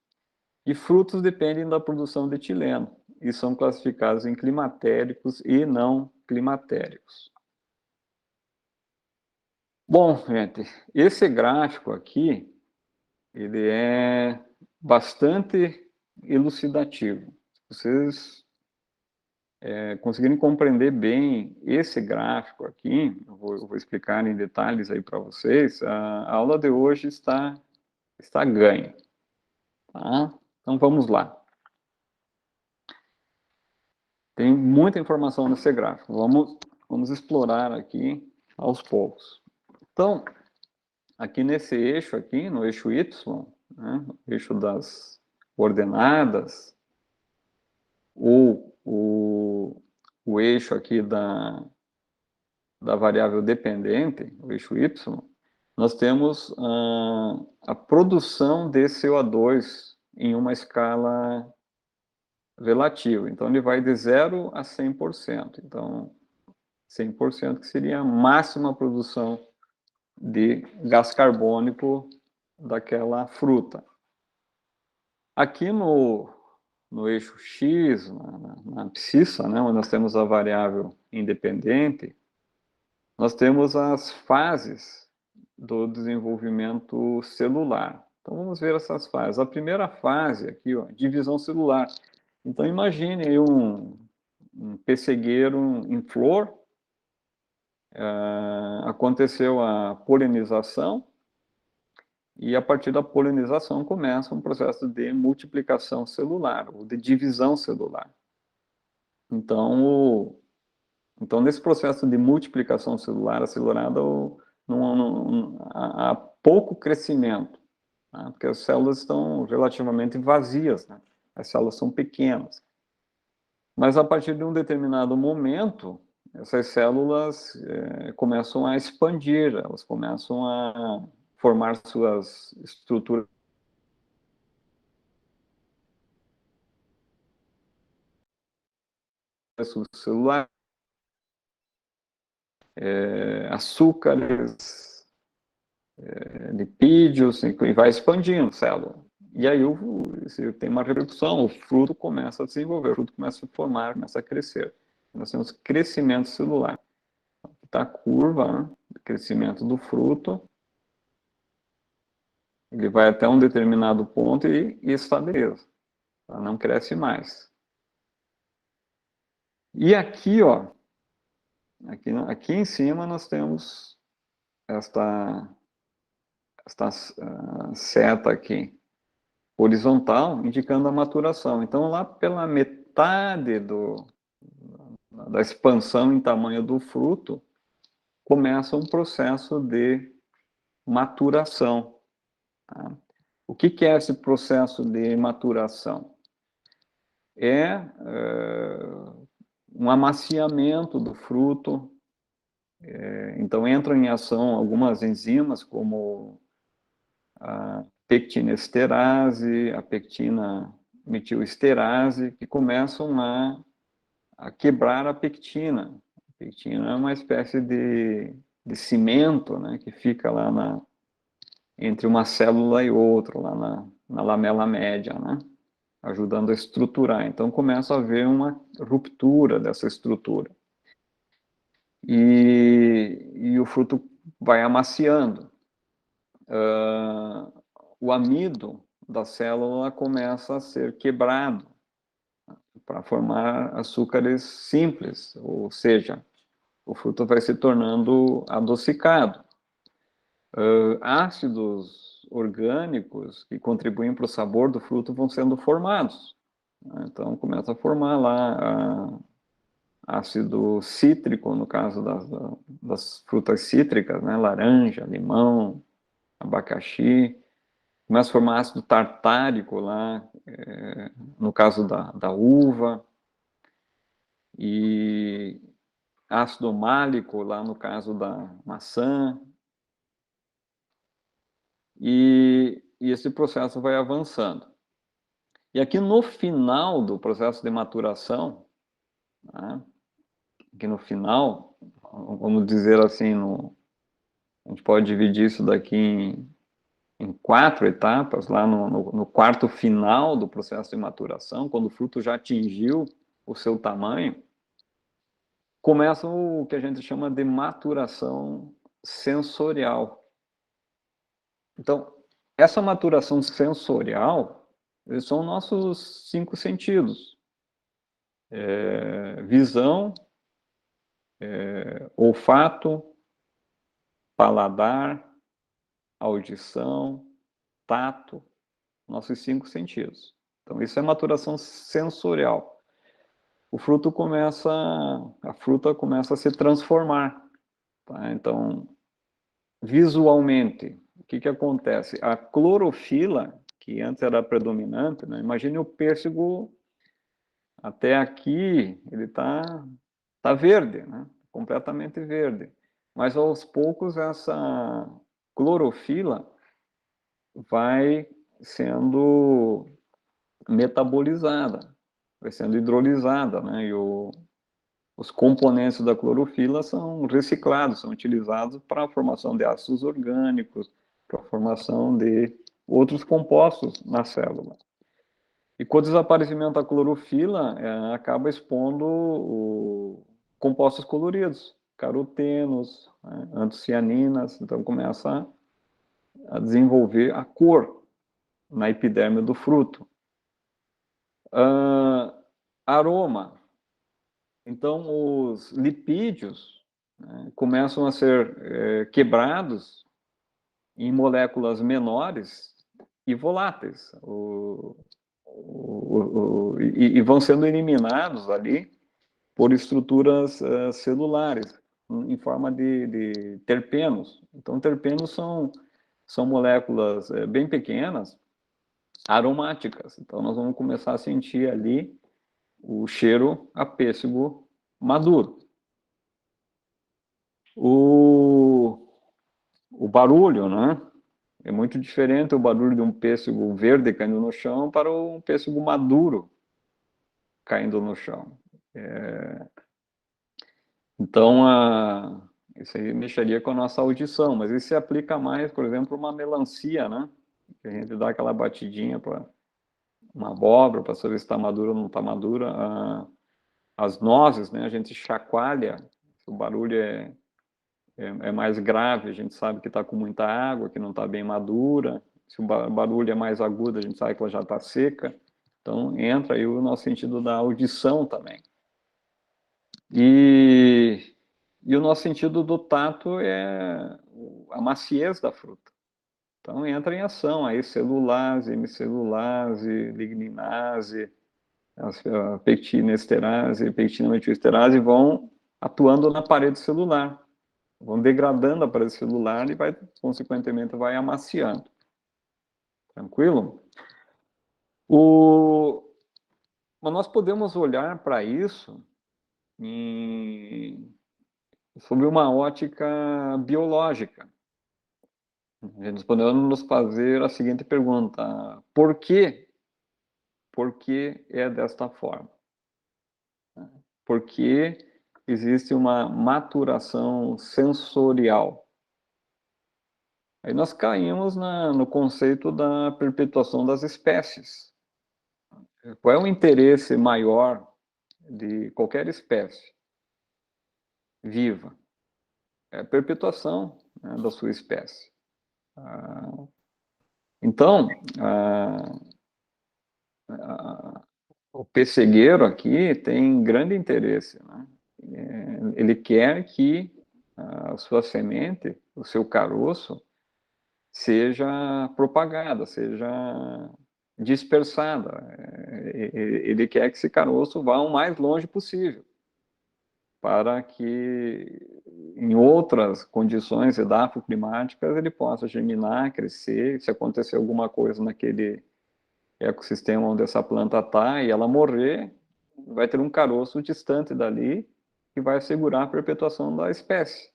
e frutos dependem da produção de etileno, e são classificados em climatéricos e não climatéricos. Bom, gente, esse gráfico aqui, ele é bastante elucidativo. Vocês conseguirem compreender bem esse gráfico aqui, eu vou explicar em detalhes aí para vocês, a aula de hoje está ganha. Tá? Então, vamos lá. Tem muita informação nesse gráfico. Vamos explorar aqui aos poucos. Então, aqui nesse eixo aqui, no eixo Y, né, o eixo das coordenadas, ou o eixo aqui da variável dependente, o eixo Y, nós temos a produção de CO2 em uma escala relativa. Então, ele vai de 0 a 100%. Então, 100% que seria a máxima produção de gás carbônico daquela fruta. Aqui no eixo X, na abscissa, né, onde nós temos a variável independente, nós temos as fases do desenvolvimento celular. Então, vamos ver essas fases. A primeira fase aqui, ó, divisão celular. Então, imagine aí um pessegueiro em flor, aconteceu a polinização, e a partir da polinização começa um processo de multiplicação celular, ou de divisão celular. Então, nesse processo de multiplicação celular acelerada, há pouco crescimento, tá? Porque as células estão relativamente vazias, né? As células são pequenas. Mas a partir de um determinado momento, essas células começam a expandir, elas começam a formar suas estruturas celulares, açúcares, lipídios, e vai expandindo a célula. E aí tem uma reprodução, o fruto começa a desenvolver, o fruto começa a formar, começa a crescer. Nós temos crescimento celular. Está a curva, né, de crescimento do fruto. Ele vai até um determinado ponto e estabiliza. Tá? Não cresce mais. E aqui, ó, aqui em cima nós temos esta seta aqui, horizontal, indicando a maturação. Então, lá pela metade da expansão em tamanho do fruto, começa um processo de maturação. Tá? O que é esse processo de maturação? Um amaciamento do fruto. Então, entram em ação algumas enzimas, como pectinesterase, a pectina metilesterase, que começam a quebrar a pectina. A pectina é uma espécie de cimento, né, que fica lá entre uma célula e outra, lá na lamela média, né, ajudando a estruturar. Então, começa a haver uma ruptura dessa estrutura. E o fruto vai amaciando. O amido da célula começa a ser quebrado para formar açúcares simples, ou seja, o fruto vai se tornando adocicado. Ácidos orgânicos que contribuem para o sabor do fruto vão sendo formados. Então, começa a formar lá ácido cítrico, no caso das frutas cítricas, né? Laranja, limão, abacaxi. Começa a formar ácido tartárico lá, no caso da uva. E ácido málico lá no caso da maçã. E esse processo vai avançando. E aqui no final do processo de maturação, né, aqui no final, vamos dizer assim, a gente pode dividir isso daqui em 4 etapas, lá no quarto final do processo de maturação, quando o fruto já atingiu o seu tamanho, começa o que a gente chama de maturação sensorial. Então, essa maturação sensorial, eles são nossos 5 sentidos. Visão, olfato, paladar, audição, tato, nossos 5 sentidos. Então, isso é maturação sensorial. A fruta começa a se transformar. Tá? Então, visualmente, o que acontece? A clorofila, que antes era predominante, né? Imagine o pêssego até aqui, ele tá verde, né? Completamente verde. Mas aos poucos essa clorofila vai sendo metabolizada, vai sendo hidrolisada, né? E os componentes da clorofila são reciclados, são utilizados para a formação de ácidos orgânicos, para a formação de outros compostos na célula. E com o desaparecimento da clorofila, acaba expondo compostos coloridos, carotenos, né, antocianinas, então começa a desenvolver a cor na epiderme do fruto. Aroma. Então, os lipídios, né, começam a ser quebrados em moléculas menores e voláteis, e vão sendo eliminados ali por estruturas celulares, em forma de terpenos. Então, terpenos são moléculas bem pequenas, aromáticas. Então, nós vamos começar a sentir ali o cheiro a pêssego maduro. O barulho, né? É muito diferente o barulho de um pêssego verde caindo no chão para um pêssego maduro caindo no chão. Então, isso aí mexeria com a nossa audição, mas isso se aplica mais, por exemplo, uma melancia, né? Que a gente dá aquela batidinha para uma abóbora para saber se está madura ou não está madura. As nozes, né? A gente chacoalha, o barulho é mais grave, a gente sabe que está com muita água, que não está bem madura. Se o barulho é mais agudo, a gente sabe que ela já está seca. Então, entra aí o nosso sentido da audição também. E o nosso sentido do tato é a maciez da fruta. Então, entra em ação aí celulase, hemicelulase, ligninase, a pectinesterase, pectinometilesterase vão atuando na parede celular, vão degradando a parede celular e consequentemente, vai amaciando. Tranquilo? Mas nós podemos olhar para isso sob uma ótica biológica. Nós podemos nos fazer a seguinte pergunta: por quê? Por que é desta forma? Por que existe uma maturação sensorial? Aí nós caímos no conceito da perpetuação das espécies. Qual é o interesse maior de qualquer espécie viva? É a perpetuação, né, da sua espécie. Então, o pessegueiro aqui tem grande interesse, né? Ele quer que a sua semente, o seu caroço, seja propagada, seja dispersada. Ele quer que esse caroço vá o mais longe possível, para que em outras condições edafoclimáticas ele possa germinar, crescer. Se acontecer alguma coisa naquele ecossistema onde essa planta está e ela morrer, vai ter um caroço distante dali que vai assegurar a perpetuação da espécie.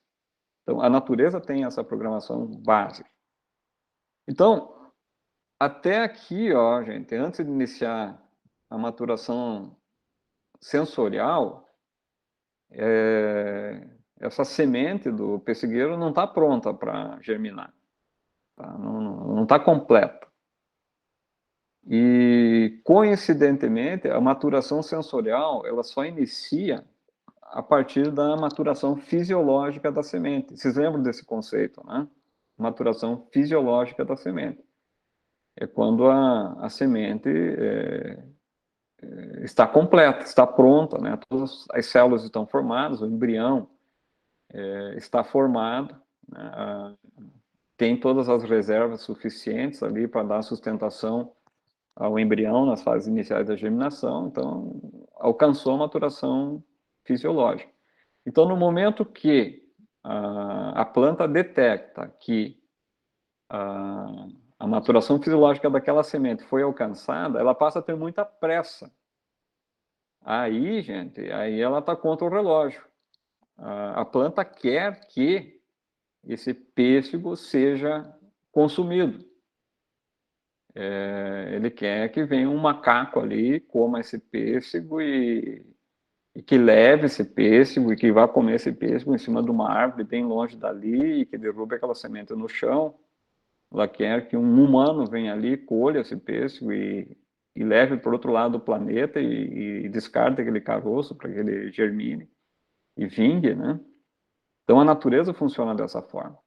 Então, a natureza tem essa programação básica. Então, até aqui, ó, gente, antes de iniciar a maturação sensorial, essa semente do pessegueiro não está pronta para germinar, tá? Não está completa. E, coincidentemente, a maturação sensorial ela só inicia a partir da maturação fisiológica da semente. Vocês lembram desse conceito, né? Maturação fisiológica da semente. É quando a semente está completa, está pronta, né? Todas as células estão formadas, o embrião está formado, né? Tem todas as reservas suficientes ali para dar sustentação ao embrião nas fases iniciais da germinação, então alcançou a maturação fisiológica. Então, no momento que a planta detecta que a maturação fisiológica daquela semente foi alcançada, ela passa a ter muita pressa. Aí, gente, aí ela está contra o relógio. A planta quer que esse pêssego seja consumido. Ele quer que venha um macaco ali, coma esse pêssego e que leve esse pêssego e que vá comer esse pêssego em cima de uma árvore bem longe dali e que derrube aquela semente no chão. Ela quer que um humano venha ali, colha esse pêssego e leve para o outro lado do planeta e descarte aquele caroço para que ele germine e vingue, né? Então a natureza funciona dessa forma.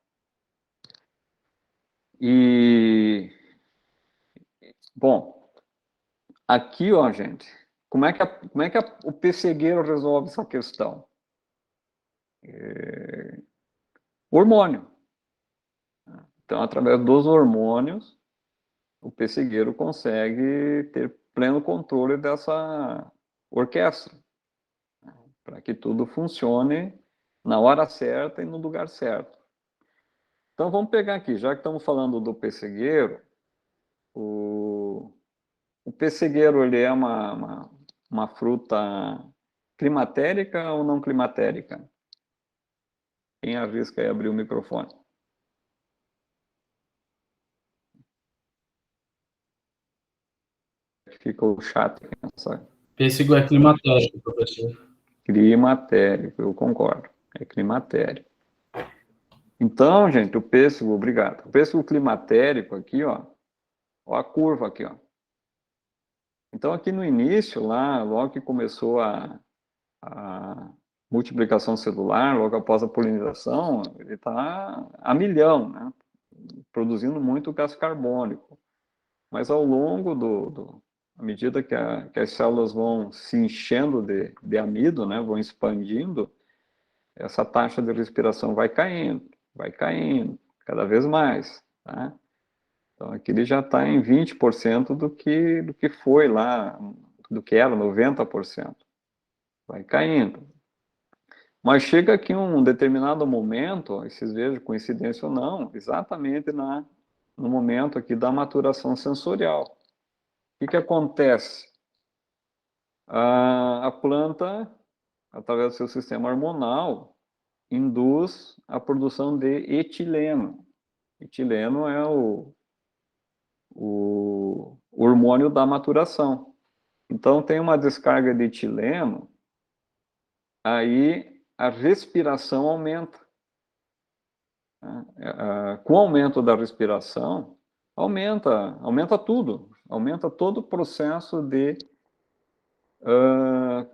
E, bom, aqui, ó, gente, como é que o pessegueiro resolve essa questão? Hormônio. Então, através dos hormônios, o pessegueiro consegue ter pleno controle dessa orquestra, para que tudo funcione na hora certa e no lugar certo. Então, vamos pegar aqui, já que estamos falando do pessegueiro, o pessegueiro ele é uma fruta climatérica ou não climatérica? Quem arrisca aí abrir o microfone? Fica o chato. Pêssego é climatérico, professor. Climatérico, eu concordo. É climatérico. Então, gente, o pêssego, obrigado. O pêssego climatérico aqui, ó a curva aqui, ó. Então, aqui no início, lá, logo que começou a multiplicação celular, logo após a polinização, ele está a milhão, né? Produzindo muito gás carbônico. Mas ao longo à medida que as células vão se enchendo de amido, né, vão expandindo, essa taxa de respiração vai caindo, cada vez mais, tá? Então aqui ele já está em 20% do que foi lá, do que era 90%. Vai caindo. Mas chega aqui um determinado momento, vocês vejam, coincidência ou não, exatamente no momento aqui da maturação sensorial. O que acontece? A planta, através do seu sistema hormonal, induz a produção de etileno. Etileno é o hormônio da maturação. Então, tem uma descarga de etileno, aí a respiração aumenta. Com o aumento da respiração, aumenta tudo, aumenta todo o processo de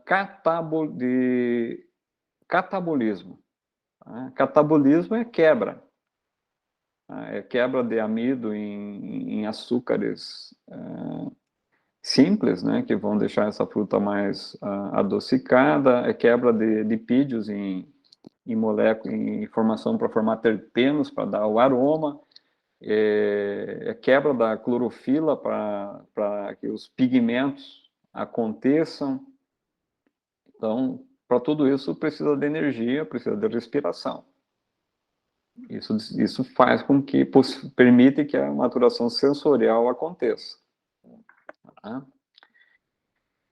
catabolismo. Catabolismo é quebra. É quebra de amido em açúcares simples, né, que vão deixar essa fruta mais adocicada, é quebra de lipídios em molécula, em formação para formar terpenos, para dar o aroma, é quebra da clorofila para que os pigmentos aconteçam. Então, para tudo isso precisa de energia, precisa de respiração. Isso faz com que permite que a maturação sensorial aconteça. Tá?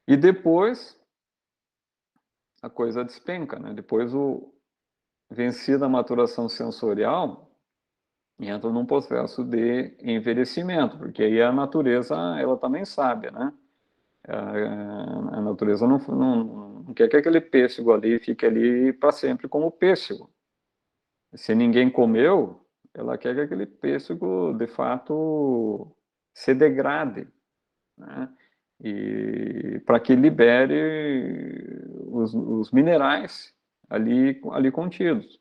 E depois a coisa despenca, né? Depois vencida a maturação sensorial, entra num processo de envelhecimento, porque aí a natureza, ela também sabe, né? A natureza não quer que aquele pêssego ali fique ali para sempre como pêssego. Se ninguém comeu, ela quer que aquele pêssego, de fato, se degrade, né? E para que libere os minerais ali contidos.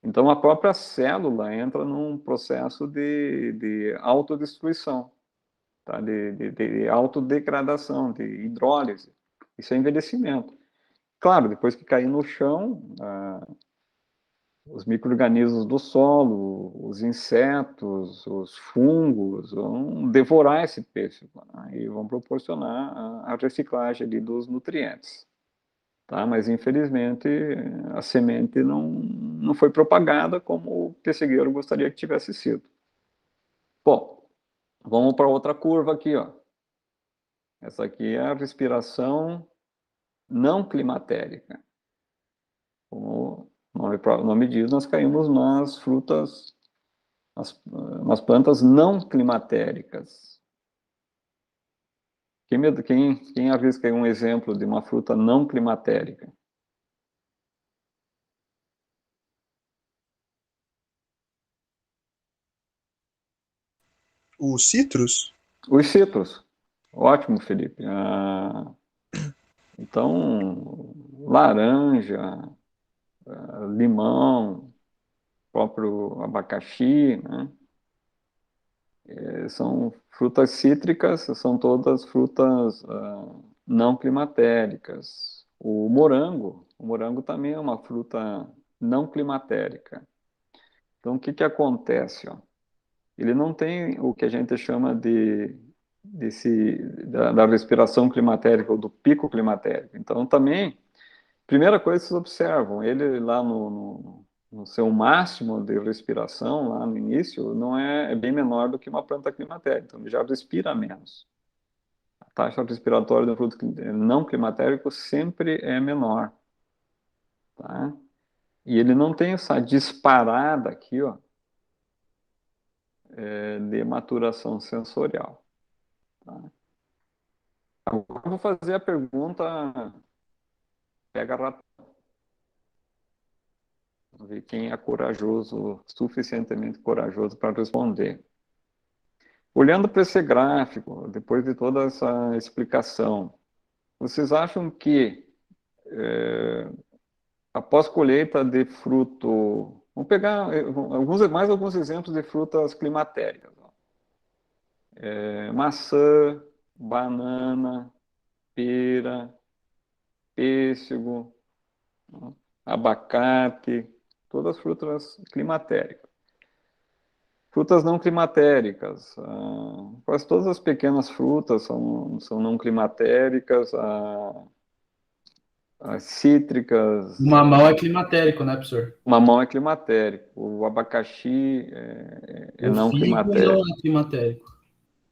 Então, a própria célula entra num processo de autodestruição, tá? de autodegradação, de hidrólise. Isso é envelhecimento. Claro, depois que cair no chão, os micro-organismos do solo, os insetos, os fungos, vão devorar esse peixe, né? E vão proporcionar a reciclagem ali dos nutrientes. Tá? Mas, infelizmente, a semente não foi propagada como o pessegueiro gostaria que tivesse sido. Bom, vamos para outra curva aqui, ó. Essa aqui é a respiração não climatérica. Como o nome diz, nós caímos nas frutas, nas plantas não climatéricas. Quem arrisca aí um exemplo de uma fruta não climatérica? Os citros? Os citros. Ótimo, Felipe. Então, laranja, limão, próprio abacaxi, né? São frutas cítricas, são todas frutas não climatéricas. O morango também é uma fruta não climatérica. Então, o que que acontece, ó? Ele não tem o que a gente chama da respiração climatérica ou do pico climatérico. Então, também, primeira coisa que vocês observam, ele lá no seu máximo de respiração, lá no início, não é bem menor do que uma planta climatérica. Então, ele já respira menos. A taxa respiratória do fruto não climatérico sempre é menor. Tá? E ele não tem essa disparada aqui, ó, de maturação sensorial. Tá? Agora eu vou fazer a pergunta, pega rápido, ver quem é corajoso, suficientemente corajoso para responder. Olhando para esse gráfico, depois de toda essa explicação, vocês acham que após colheita de fruto, vamos pegar mais alguns exemplos de frutas climatéricas, ó. Maçã, banana, pera, pêssego, ó, abacate, todas frutas climatéricas. Frutas não climatéricas, quase todas as pequenas frutas são não climatéricas, as cítricas, O mamão é climatérico, né, professor? o mamão é climatérico, o abacaxi é O não figo não climatérico. é climatérico.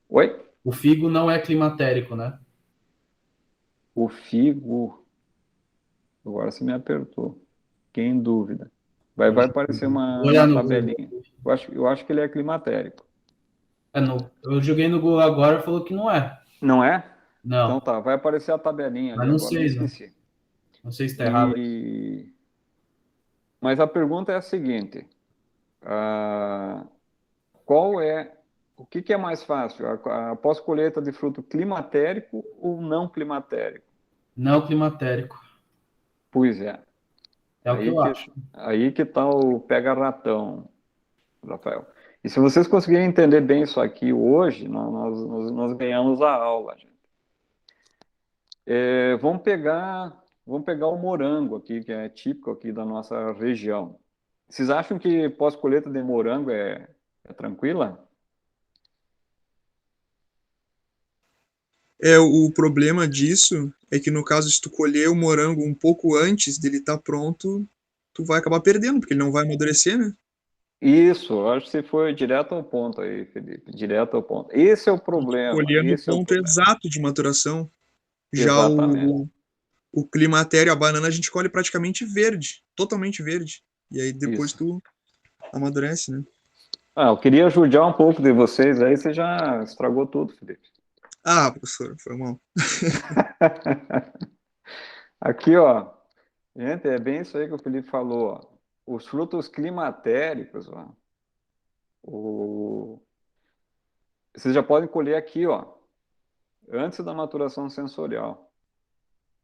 Oi? O figo não é climatérico, né? O figo, agora você me apertou. Fiquei em dúvida. Vai aparecer Vou uma olhar no Google. tabelinha. Eu acho que ele é climatérico. Eu joguei no Google agora e falou que não é. Não é? Então Não, tá, vai aparecer a tabelinha ali mas não agora, não sei, não. esqueci. Não sei se está errado. E... Mas a pergunta é a seguinte: ah, o que que é mais fácil, a pós-colheita de fruto climatérico ou não climatérico? Não climatérico. Pois é, É o que eu acho. aí que tá o pega-ratão, Rafael. E se vocês conseguirem entender bem isso aqui hoje, nós ganhamos a aula, gente. Vamos pegar o morango aqui, que é típico aqui da nossa região. Vocês acham que pós-colheita de morango é tranquila? O problema disso é que no caso, se tu colher o morango um pouco antes dele estar pronto, tu vai acabar perdendo, porque ele não vai amadurecer, né? Isso, eu acho que você foi direto ao ponto aí, Felipe, direto ao ponto. Esse é o problema, Colher no esse é o ponto problema. exato de maturação. Já Exatamente. o climatério, a banana, a gente colhe praticamente verde, totalmente verde. E aí depois Isso. tu amadurece, né? Ah, eu queria judiar um pouco de vocês, aí você já estragou tudo, Felipe. Ah, professor, foi mal. Aqui, ó, gente, é bem isso aí que o Felipe falou, ó. Os frutos climatéricos, ó, o... vocês já podem colher aqui, ó, antes da maturação sensorial.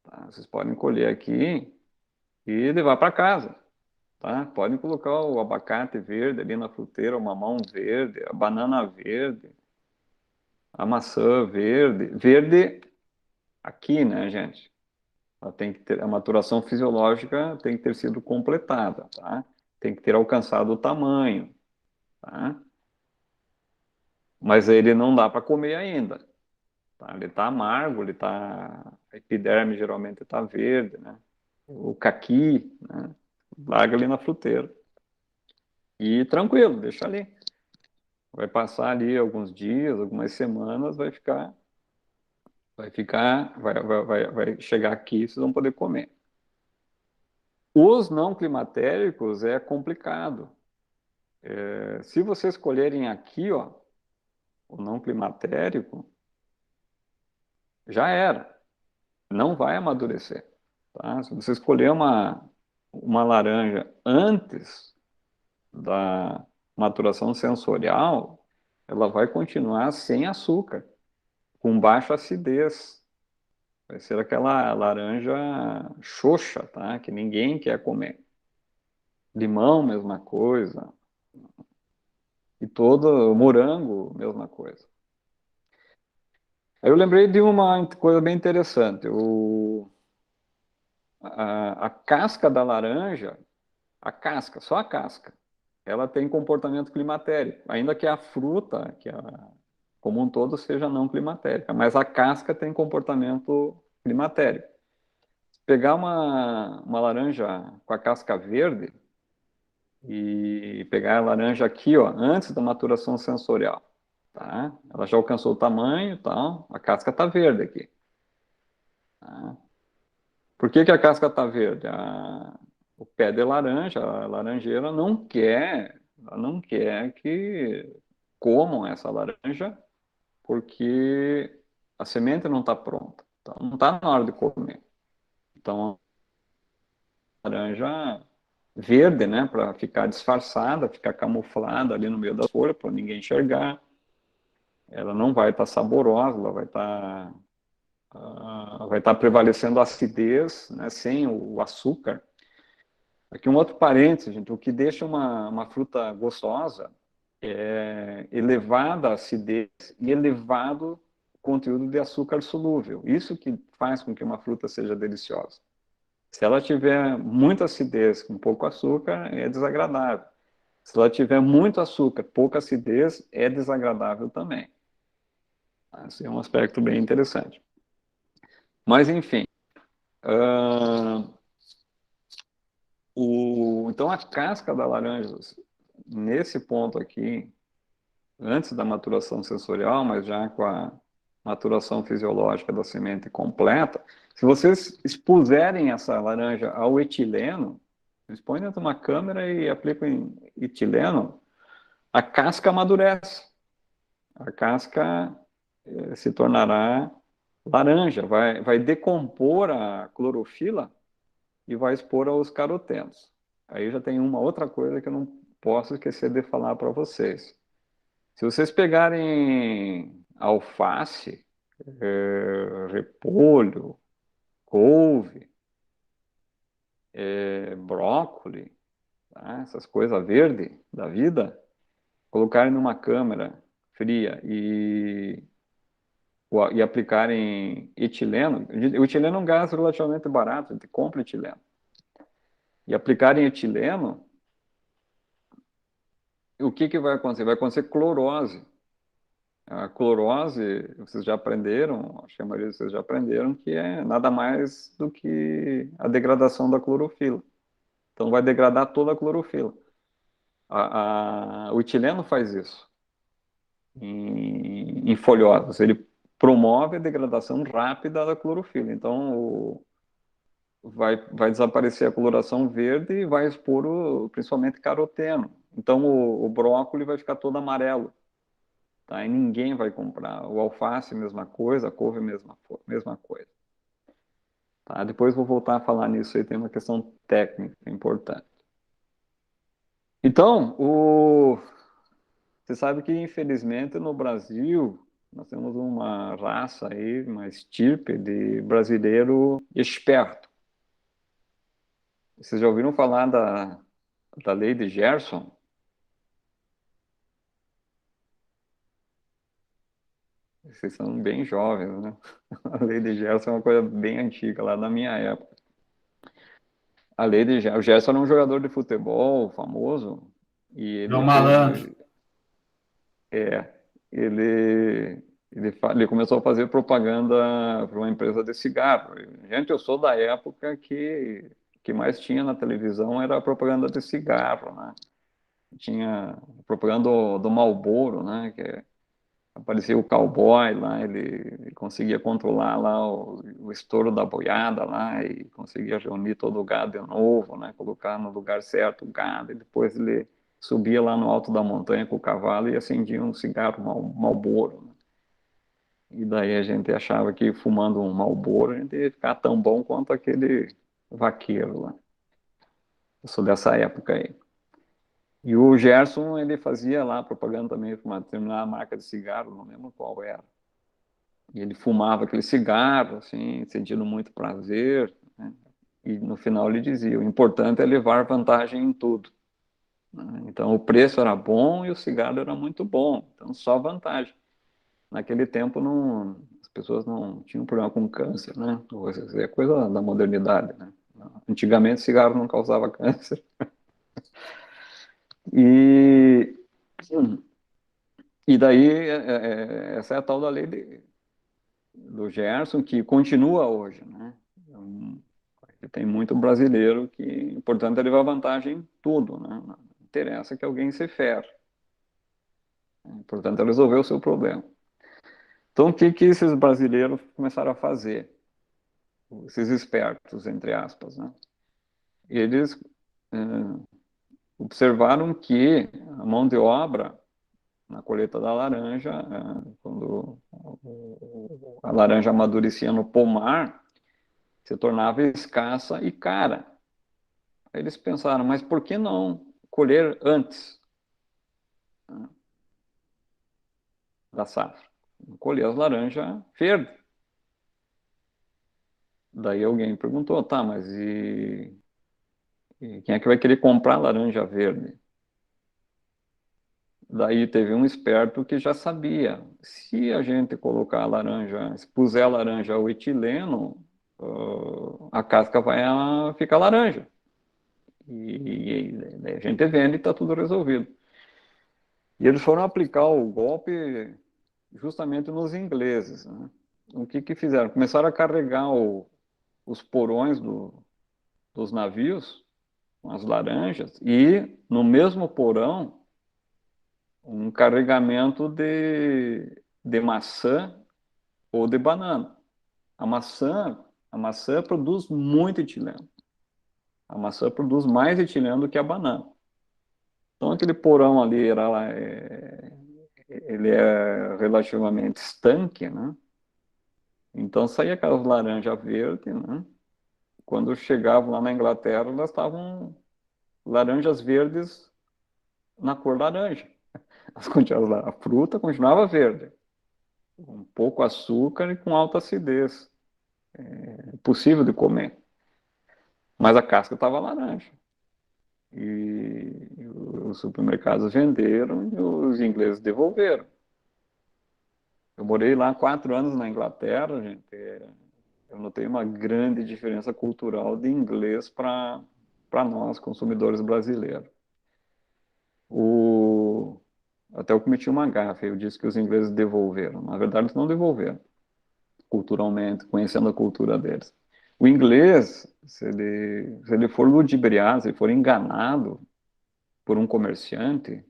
Tá? Vocês podem colher aqui e levar para casa. Tá? Podem colocar o abacate verde ali na fruteira, o mamão verde, a banana verde, a maçã verde. Verde aqui, né, gente? Ela tem que ter, a maturação fisiológica tem que ter sido completada, tá? Tem que ter alcançado o tamanho, tá? Mas ele não dá para comer ainda, tá? Ele está amargo, a epiderme geralmente está verde, né? O caqui, né? Larga ali na fruteira. E tranquilo, deixa ali. Vai passar ali alguns dias, algumas semanas, vai chegar aqui, vocês vão poder comer. Os não climatéricos é complicado. Se vocês escolherem aqui, ó, o não climatérico, já era. Não vai amadurecer. Tá? Se você escolher uma laranja antes da maturação sensorial, ela vai continuar sem açúcar, com baixa acidez. Vai ser aquela laranja xoxa, tá? Que ninguém quer comer. Limão, mesma coisa. E todo morango, mesma coisa. Aí eu lembrei de uma coisa bem interessante. A casca da laranja, a casca, só a casca, ela tem comportamento climatérico, ainda que a fruta, como um todo, seja não climatérica, mas a casca tem comportamento climatérico. Pegar uma laranja com a casca verde e pegar a laranja aqui, ó, antes da maturação sensorial, tá? Ela já alcançou o tamanho e tal, a casca está verde aqui. Tá? Por que que a casca está verde? O pé de laranja, a laranjeira ela não quer que comam essa laranja porque a semente não está pronta. Então, não está na hora de comer. Então, a laranja verde, né, para ficar disfarçada, ficar camuflada ali no meio da folha, para ninguém enxergar. Ela não vai estar saborosa, ela vai estar prevalecendo a acidez, né, sem o açúcar. Aqui um outro parênteses, gente, o que deixa uma fruta gostosa é elevada acidez e elevado conteúdo de açúcar solúvel. Isso que faz com que uma fruta seja deliciosa. Se ela tiver muita acidez com pouco açúcar, é desagradável. Se ela tiver muito açúcar, pouca acidez, é desagradável também. Esse é um aspecto bem interessante. Mas, enfim, uh, então a casca da laranja, nesse ponto aqui, antes da maturação sensorial, mas já com a maturação fisiológica da semente completa, se vocês expuserem essa laranja ao etileno, Eles põem dentro de uma câmera e aplicam em etileno, a casca amadurece. A casca se tornará laranja, vai decompor a clorofila e vai expor aos carotenos. Aí já tem uma outra coisa que eu não posso esquecer de falar para vocês. Se vocês pegarem alface, repolho, couve, brócoli, tá? Essas coisas verdes da vida, colocarem numa câmara fria e aplicarem etileno. O etileno é um gás relativamente barato, a gente compra etileno. E aplicarem etileno, o que vai acontecer? Vai acontecer clorose. A clorose, vocês já aprenderam, acho que a maioria de vocês já aprenderam, que é nada mais do que a degradação da clorofila. Então vai degradar toda a clorofila. O etileno faz isso em folhosas. Ele promove a degradação rápida da clorofila. Então vai desaparecer a coloração verde e vai expor principalmente caroteno. Então o brócolis vai ficar todo amarelo. Tá? E ninguém vai comprar. O alface, mesma coisa, a couve, mesma coisa. Tá? Depois vou voltar a falar nisso aí, tem uma questão técnica importante. Então, você sabe que, infelizmente, no Brasil, nós temos uma raça aí, uma estirpe de brasileiro esperto. Vocês já ouviram falar da lei de Gerson? Vocês são bem jovens, né? A lei de Gerson é uma coisa bem antiga, lá da minha época. A lei de Gerson. O Gerson era um jogador de futebol famoso. E É um malandro. Ele começou a fazer propaganda para uma empresa de cigarro. Gente, eu sou da época que mais tinha na televisão era a propaganda de cigarro, né? Tinha propaganda do Marlboro, né? Que aparecia o cowboy lá, ele conseguia controlar lá o estouro da boiada lá e conseguia reunir todo o gado de novo, né? Colocar no lugar certo o gado e depois ele subia lá no alto da montanha com o cavalo e acendia um cigarro Marlboro, né? E daí a gente achava que fumando um Marlboro a gente ia ficar tão bom quanto aquele vaqueiro lá. Eu sou dessa época aí. E o Gerson, ele fazia lá propaganda também para uma determinada marca de cigarro, não lembro qual era. E ele fumava aquele cigarro, assim, sentindo muito prazer, né? E no final ele dizia, o importante é levar vantagem em tudo, né? Então o preço era bom e o cigarro era muito bom, então só vantagem. Naquele tempo as pessoas não tinham problema com câncer, né? Isso é coisa da modernidade, né? Antigamente cigarro não causava câncer. E daí, essa é a tal da lei do Gerson, que continua hoje, né? Então, tem muito brasileiro que, portanto, ele vai vantagem em tudo, né? Não interessa que alguém se ferre. Portanto, resolveu o seu problema. Então, o que esses brasileiros começaram a fazer? Esses espertos, entre aspas, né? Eles observaram que a mão de obra na colheita da laranja, quando a laranja amadurecia no pomar, se tornava escassa e cara. Aí eles pensaram, mas por que não colher antes, né, da safra? Colher as laranjas verdes. Daí alguém perguntou, tá, mas e quem é que vai querer comprar laranja verde? Daí teve um esperto que já sabia, se a gente colocar a laranja, se puser a laranja ao etileno, a casca vai ficar laranja. E daí a gente vende e está tudo resolvido. E eles foram aplicar o golpe justamente nos ingleses, né? O que fizeram? Começaram a carregar os porões dos navios com as laranjas e no mesmo porão um carregamento de maçã ou de banana. A maçã produz muito etileno. A maçã produz mais etileno do que a banana. Então, aquele porão ali ele é relativamente estanque, né? Então, saía aquelas laranjas verdes, né? Quando chegavam lá na Inglaterra, elas estavam laranjas verdes na cor laranja. A fruta continuava verde, com pouco açúcar e com alta acidez. É possível de comer. Mas a casca estava laranja. E os supermercados venderam e os ingleses devolveram. Eu morei lá 4 anos na Inglaterra, gente. Eu notei uma grande diferença cultural de inglês para nós, consumidores brasileiros. Até eu cometi uma gafe, eu disse que os ingleses devolveram. Na verdade, eles não devolveram, culturalmente, conhecendo a cultura deles. O inglês, se ele for ludibriado, se ele for enganado por um comerciante,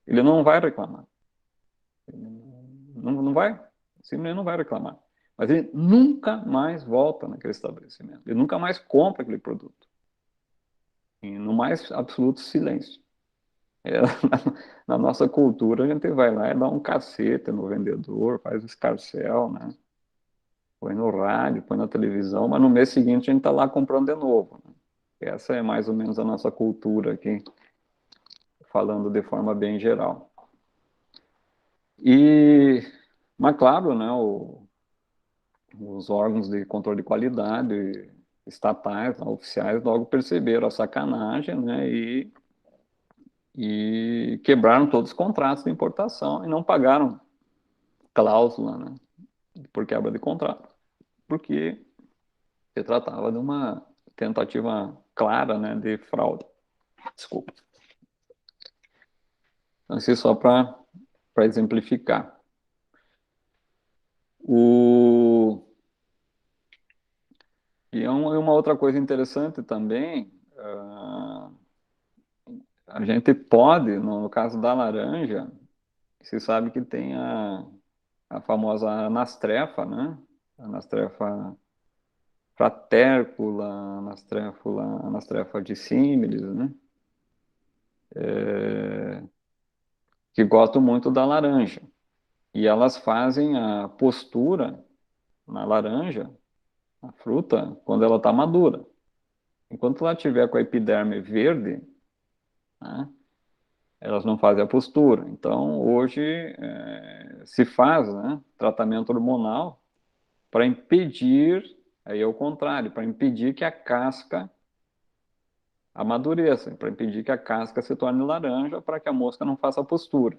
ele não vai reclamar. Não vai, simplesmente não vai reclamar. Mas ele nunca mais volta naquele estabelecimento. Ele nunca mais compra aquele produto. E no mais absoluto silêncio. Na nossa cultura, a gente vai lá e dá um cacete no vendedor, faz escarcel, né? Põe no rádio, põe na televisão, mas no mês seguinte a gente está lá comprando de novo, né? Essa é mais ou menos a nossa cultura aqui, falando de forma bem geral. Mas claro, né, os órgãos de controle de qualidade estatais, oficiais, logo perceberam a sacanagem, né, e quebraram todos os contratos de importação e não pagaram cláusula, né, por quebra de contrato, porque se tratava de uma tentativa clara, né, de fraude. Desculpa. Então, isso é só para exemplificar. E uma outra coisa interessante também, a gente pode, no caso da laranja, você sabe que tem a famosa anastrefa, né? Anastrefa fratercula, anastrefa dissimilis, né? Que gostam muito da laranja. E elas fazem a postura na laranja, a fruta, quando ela está madura. Enquanto ela estiver com a epiderme verde, né, elas não fazem a postura. Então, hoje, se faz, né, tratamento hormonal para impedir, aí é o contrário, para impedir que a casca amadureça, para impedir que a casca se torne laranja, para que a mosca não faça a postura.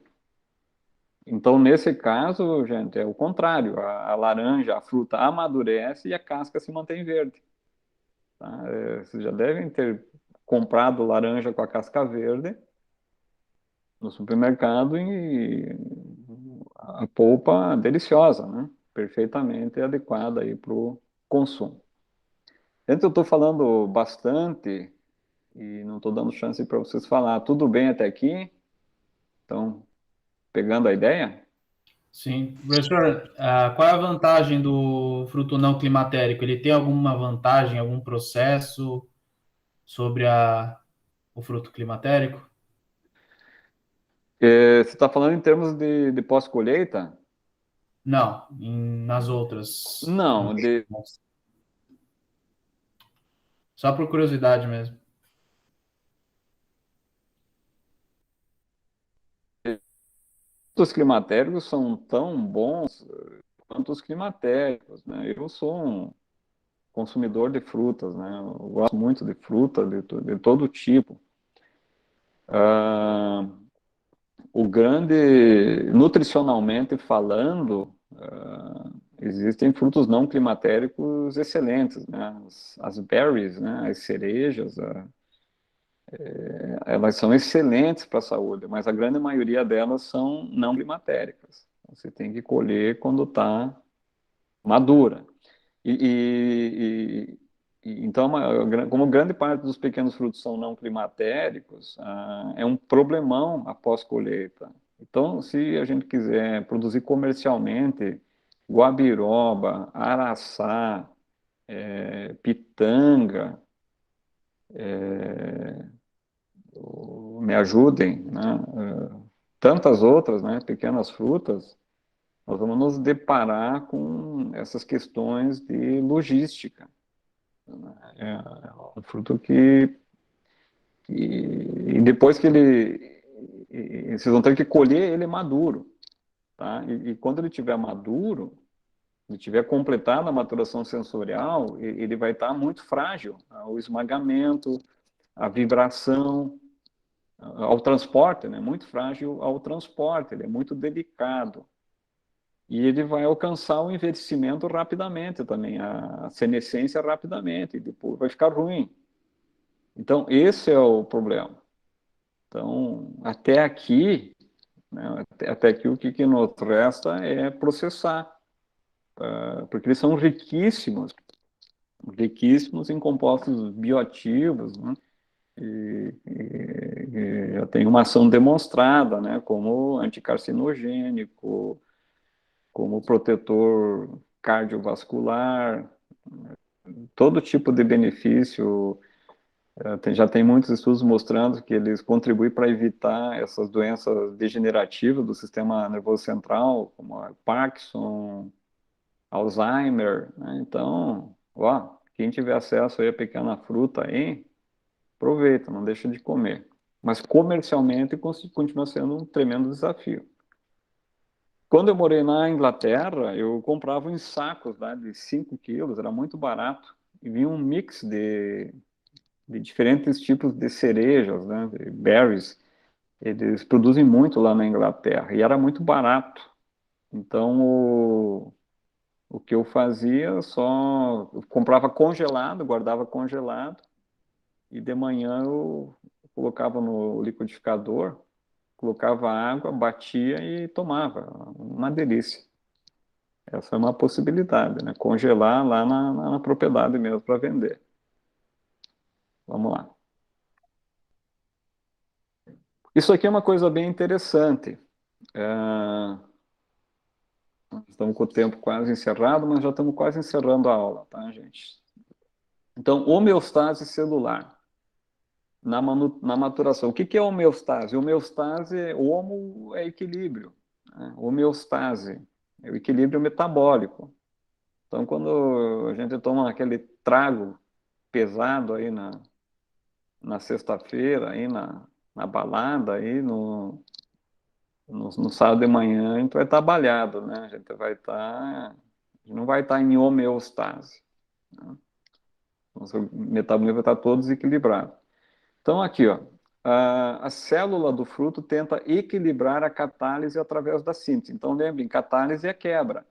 Então, nesse caso, gente, é o contrário. A laranja, a fruta amadurece e a casca se mantém verde. Tá? Vocês já devem ter comprado laranja com a casca verde no supermercado e a polpa deliciosa, né? Perfeitamente adequada aí para o consumo. Então, eu estou falando bastante e não estou dando chance para vocês falar. Tudo bem até aqui? Então, pegando a ideia? Sim. Professor, qual é a vantagem do fruto não climatérico? Ele tem alguma vantagem, algum processo sobre o fruto climatérico? Você está falando em termos de pós-colheita? Não, nas outras. Não, Só por curiosidade mesmo. os climatéricos são tão bons quanto os climatéricos, né? Eu sou um consumidor de frutas, né? Eu gosto muito de fruta de todo tipo. Ah, nutricionalmente falando, existem frutos não climatéricos excelentes, né? As berries, né? As cerejas, elas são excelentes para a saúde, mas a grande maioria delas são não climatéricas. Você tem que colher quando está madura. Então, como grande parte dos pequenos frutos são não climatéricos, é um problemão após colheita. Então, se a gente quiser produzir comercialmente guabiroba, araçá, pitanga, me ajudem, né? Tantas outras, né, pequenas frutas, nós vamos nos deparar com essas questões de logística. É um fruto e depois que vocês vão ter que colher ele maduro, tá? E quando ele estiver maduro, ele tiver completado a maturação sensorial, ele vai estar muito frágil ao esmagamento, à vibração, ao transporte, né? Muito frágil ao transporte, ele é muito delicado. E ele vai alcançar o envelhecimento rapidamente também, a senescência rapidamente, e depois vai ficar ruim. Então, esse é o problema. Então, até aqui, né, até aqui o que nos resta é processar, porque eles são riquíssimos em compostos bioativos, né? E já tem uma ação demonstrada, né, como anticarcinogênico, como protetor cardiovascular, todo tipo de benefício. Já tem muitos estudos mostrando que eles contribuem para evitar essas doenças degenerativas do sistema nervoso central, como a Parkinson, Alzheimer, né? Então, ó, quem tiver acesso aí a pequena fruta aí, aproveita, não deixa de comer. Mas comercialmente continua sendo um tremendo desafio. Quando eu morei na Inglaterra, eu comprava em sacos, né, de 5 quilos, era muito barato. E vinha um mix de diferentes tipos de cerejas, né, de berries. Eles produzem muito lá na Inglaterra e era muito barato. Então, o que eu fazia, eu comprava congelado, guardava congelado, e de manhã eu colocava no liquidificador, colocava água, batia e tomava. Uma delícia. Essa é uma possibilidade, né? Congelar lá na propriedade mesmo para vender. Vamos lá. Isso aqui é uma coisa bem interessante. Estamos com o tempo quase encerrado, mas já estamos quase encerrando a aula, tá, gente? Então, homeostase celular na maturação. O que é homeostase? Homeostase, homo é equilíbrio, né? Homeostase é o equilíbrio metabólico. Então, quando a gente toma aquele trago pesado aí na sexta-feira, aí na balada, aí no sábado de manhã, a gente vai estar balhado, né? A gente não vai estar em homeostase, né? Nosso metabolismo vai estar todo desequilibrado. Então, aqui, ó, a célula do fruto tenta equilibrar a catálise através da síntese. Então, lembrem, catálise é quebra.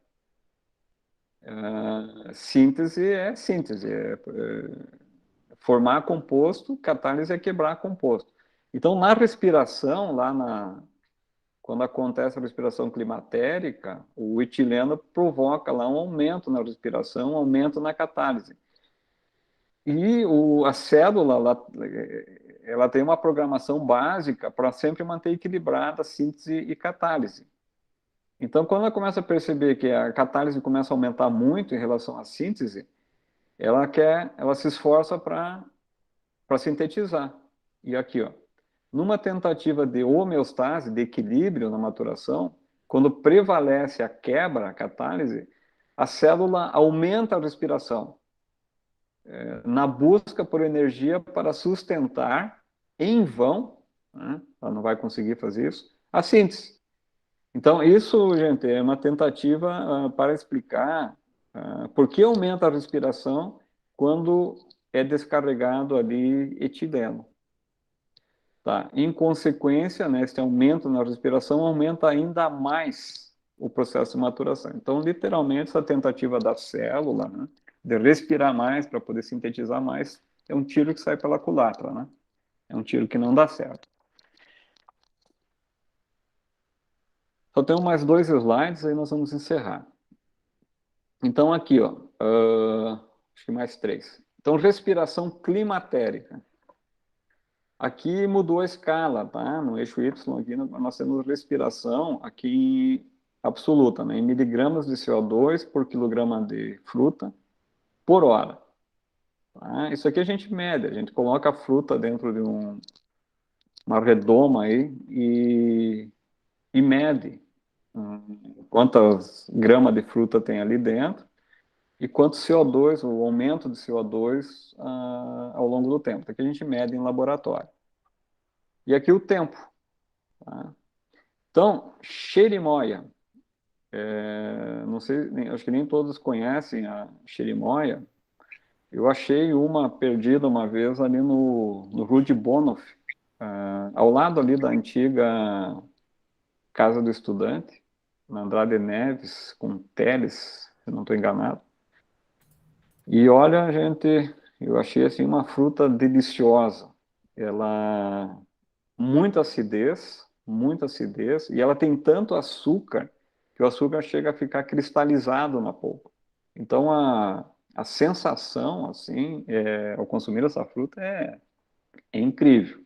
Síntese é síntese, formar composto, catálise é quebrar composto. Então, na respiração, quando acontece a respiração climatérica, o etileno provoca lá um aumento na respiração, um aumento na catálise. E a célula, ela tem uma programação básica para sempre manter equilibrada a síntese e catálise. Então, quando ela começa a perceber que a catálise começa a aumentar muito em relação à síntese, ela se esforça para sintetizar. E aqui, ó, numa tentativa de homeostase, de equilíbrio na maturação, quando prevalece a quebra, a catálise, a célula aumenta a respiração, na busca por energia para sustentar em vão, né, ela não vai conseguir fazer isso, a síntese. Então, isso, gente, é uma tentativa para explicar por que aumenta a respiração quando é descarregado ali etileno. Tá? Em consequência, né, esse aumento na respiração aumenta ainda mais o processo de maturação. Então, literalmente, essa tentativa da célula, né, de respirar mais para poder sintetizar mais, é um tiro que sai pela culatra, né? É um tiro que não dá certo. Só tenho mais 2 slides, aí nós vamos encerrar. Então, aqui, ó, acho que mais 3. Então, respiração climatérica. Aqui mudou a escala, tá? No eixo Y aqui nós temos respiração aqui absoluta, né? Em miligramas de CO2 por quilograma de fruta por hora. Tá? Isso aqui a gente mede, a gente coloca a fruta dentro de uma redoma aí e mede quantas gramas de fruta tem ali dentro e quanto CO2, o aumento de CO2 ao longo do tempo. Isso aqui a gente mede em laboratório. E aqui o tempo. Tá? Então, xerimoia. Não sei, acho que nem todos conhecem a xerimoia. Eu achei uma perdida uma vez ali no Rue de Bonhoff, ao lado ali da antiga Casa do Estudante, na Andrade Neves, com Teles, se não estou enganado. E olha, gente, eu achei assim uma fruta deliciosa. Ela muita acidez, e ela tem tanto açúcar que o açúcar chega a ficar cristalizado na polpa. Então a sensação, assim, ao consumir essa fruta é incrível.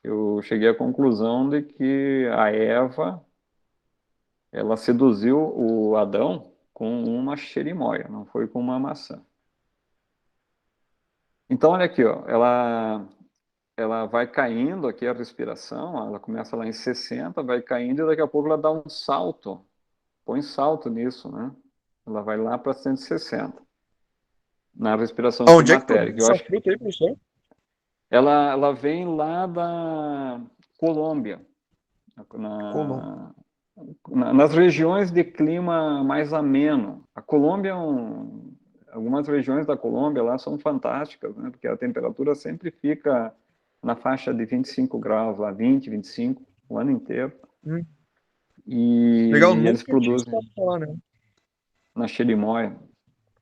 Eu cheguei à conclusão de que a Eva, ela seduziu o Adão com uma xerimoia, não foi com uma maçã. Então, olha aqui, ó, ela vai caindo aqui a respiração, ela começa lá em 60, vai caindo e daqui a pouco ela dá um salto, põe salto nisso, né? Ela vai lá para 160, na respiração Aonde é que tu climatérica. Eu essa acho que fruta aí, professor? ela vem lá da Colômbia, Colom. na, nas regiões de clima mais ameno. A Colômbia algumas regiões da Colômbia lá são fantásticas, né? Porque a temperatura sempre fica na faixa de 25 graus, lá 20, 25, o ano inteiro. Hum, legal, E eles nunca tinha produzem escutado falar, né? na chirimoia.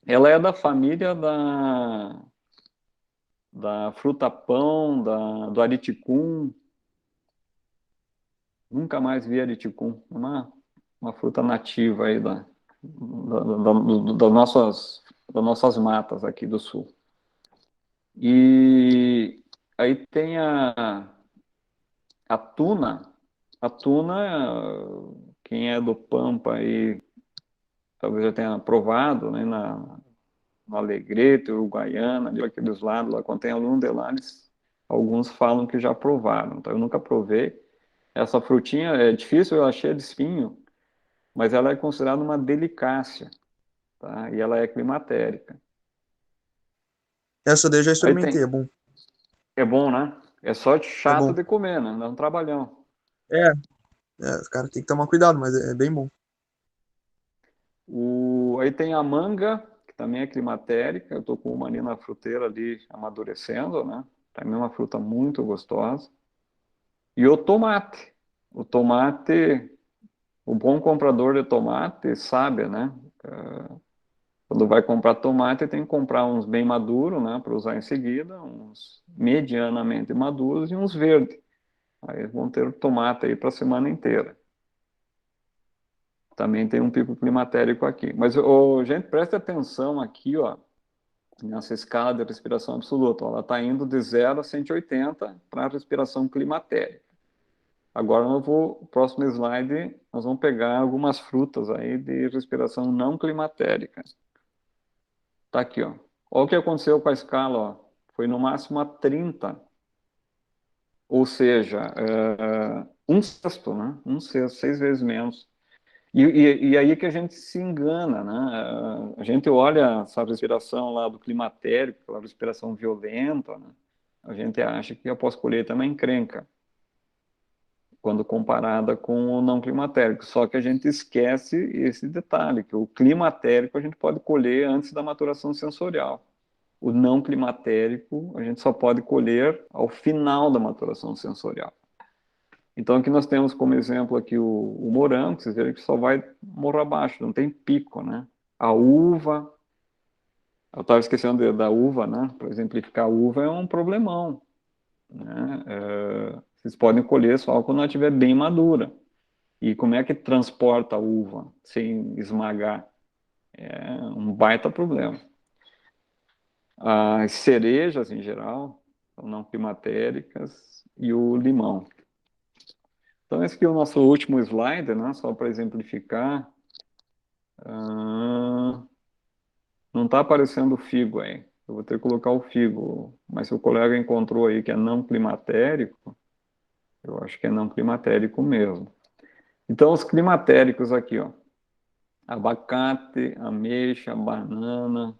Ela é da família da fruta-pão, do ariticum. Nunca mais vi ariticum. Uma fruta nativa aí das nossas matas aqui do sul. E aí tem a tuna. A tuna, quem é do Pampa aí, talvez já tenha provado, né, no Alegrete, Uruguaiana, ali aqueles lados, lá quando tem aluno de lá, alguns falam que já provaram. Então eu nunca provei. Essa frutinha é difícil, ela é cheia de espinho, mas ela é considerada uma delicácia, tá? E ela é climatérica. Essa daí eu já Aí experimentei, tem, é bom. é bom, né? É só É chato bom. de comer, né? Dá um trabalhão. É, cara, tem que tomar cuidado, mas é bem bom. Aí tem a manga, que também é climatérica. Eu tô com uma ali na fruteira ali amadurecendo, né? Também é uma fruta muito gostosa. E o tomate. O tomate, o bom comprador de tomate sabe, né? Quando vai comprar tomate, tem que comprar uns bem maduros, né? Para usar em seguida, uns medianamente maduros e uns verdes. Aí vão ter o tomate aí para a semana inteira. Também tem um pico climatérico aqui. Mas, gente, preste atenção aqui, ó, nessa escala de respiração absoluta. Ó, ela está indo de 0 a 180 para a respiração climatérica. Agora, no próximo slide, nós vamos pegar algumas frutas aí de respiração não climatérica. Tá aqui, ó. Olha o que aconteceu com a escala, ó. Foi no máximo a 30. Ou seja, um sexto, né? Um sexto, 6 vezes menos. E aí que a gente se engana, né? A gente olha essa respiração lá do climatérico, aquela respiração violenta, né? A gente acha que a pós-colheita é uma encrenca, quando comparada com o não climatérico. Só que a gente esquece esse detalhe, que o climatérico a gente pode colher antes da maturação sensorial. O não climatérico a gente só pode colher ao final da maturação sensorial. Então aqui nós temos como exemplo aqui o morango, vocês verem que só vai morro abaixo, não tem pico, né? A uva, eu estava esquecendo da uva, né? Para exemplificar, a uva é um problemão, né? Vocês podem colher só quando ela estiver bem madura. E como é que transporta a uva sem esmagar? É um baita problema. As cerejas, em geral, são não climatéricas, e o limão. Então, esse aqui é o nosso último slide, né? Só para exemplificar. Não está aparecendo o figo aí. eu vou ter que colocar o figo. Mas se o colega encontrou aí que é não climatérico, eu acho que é não climatérico mesmo. Então, os climatéricos aqui, ó. Abacate, ameixa, banana.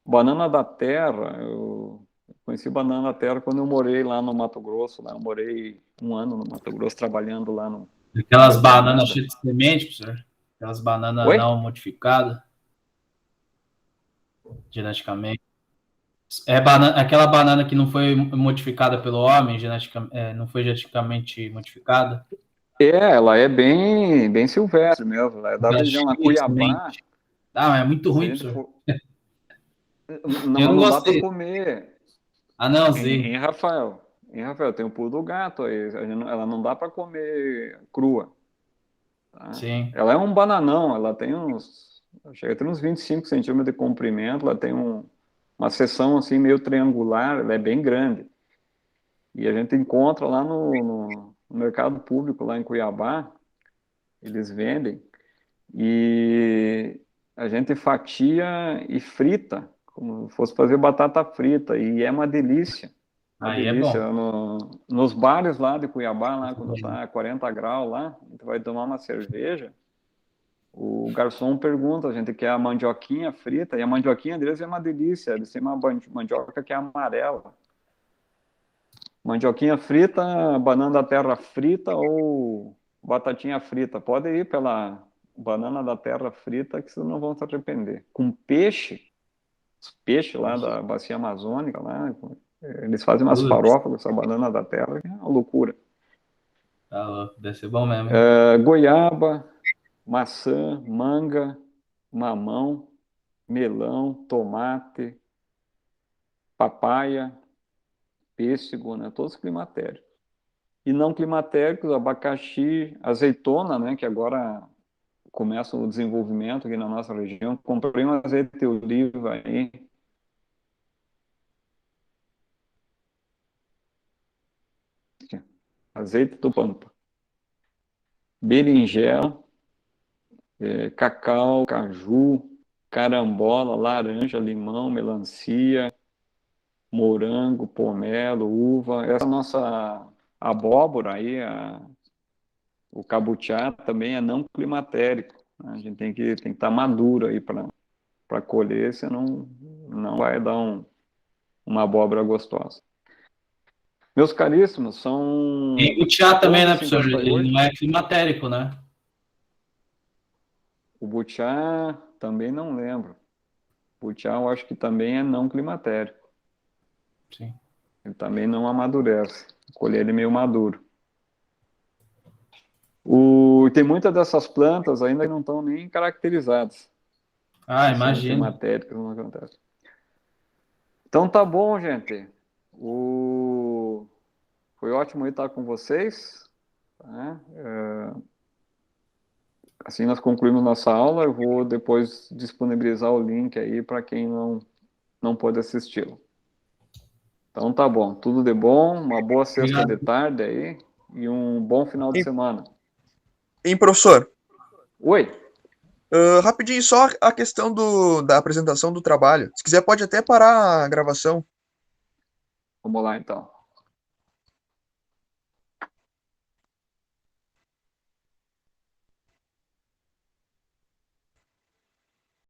Banana da terra, eu conheci banana da terra quando eu morei lá no Mato Grosso. Lá eu morei 1 ano no Mato Grosso, trabalhando lá no Aquelas bananas fazenda. cheias de semente, professor. Aquelas bananas Oi? não modificadas geneticamente. Aquela banana que não foi modificada pelo homem, não foi geneticamente modificada. Ela é bem silvestre mesmo. Ela é da Aquela região, na cheia de Cuiabá. semente. Ah, mas é muito Se a ruim, gente professor. for... Não, Eu mas não não dá para gostei. comer. Ah, não, Em Zê. Rafael, tem o pulo do gato aí. Ela não dá para comer crua. Tá? Sim. Ela é um bananão, ela tem chega a ter uns 25 centímetros de comprimento, ela tem uma seção assim meio triangular, ela é bem grande. E a gente encontra lá no mercado público, lá em Cuiabá, eles vendem, e a gente fatia e frita, como se fosse fazer batata frita, e é uma Aí é delícia. bom. Nos bares lá de Cuiabá, lá quando tá 40 graus lá, a gente vai tomar uma cerveja, o garçom pergunta, a gente quer a mandioquinha frita, e a mandioquinha deles é uma delícia, eles têm uma mandioca que é amarela. Mandioquinha frita, banana da terra frita ou batatinha frita. Pode ir pela banana da terra frita que vocês não vão se arrepender. Com peixe, os peixes lá da bacia amazônica, lá, eles fazem umas Putz, farofas com essa banana da terra, que é uma loucura. tá louco. Deve ser bom mesmo, hein? Goiaba, maçã, manga, mamão, melão, tomate, papaya, pêssego, né? Todos climatéricos. E não climatéricos, abacaxi, azeitona, né? Que agora começa o desenvolvimento aqui na nossa região. Comprei um azeite de oliva aí. Azeite do Pampa. Berinjela, cacau, caju, carambola, laranja, limão, melancia, morango, pomelo, uva. Essa nossa abóbora aí, o kabuchá também é não climatérico, né? A gente tem que estar maduro aí para colher, senão não vai dar uma abóbora gostosa. Meus caríssimos, E são o chá também, né, professor? Ele 11h58. não é climatérico, né? O butiá também não lembro. O butiá eu acho que também é não climatérico. Sim. Ele também não amadurece. Colher ele meio maduro. Tem muitas dessas plantas ainda que não estão nem caracterizadas. Ah, Se são imagino. climatéricas ou não climatéricas. Então tá bom, gente. Foi ótimo estar com vocês. Tá? Assim nós concluímos nossa aula. Eu vou depois disponibilizar o link aí para quem não pôde assisti-lo. Então tá bom. Tudo de bom. Uma boa sexta de Obrigado. tarde aí e um bom final de semana. Hein, professor? Oi. Rapidinho, só a questão da apresentação do trabalho. Se quiser, pode até parar a gravação. Vamos lá então.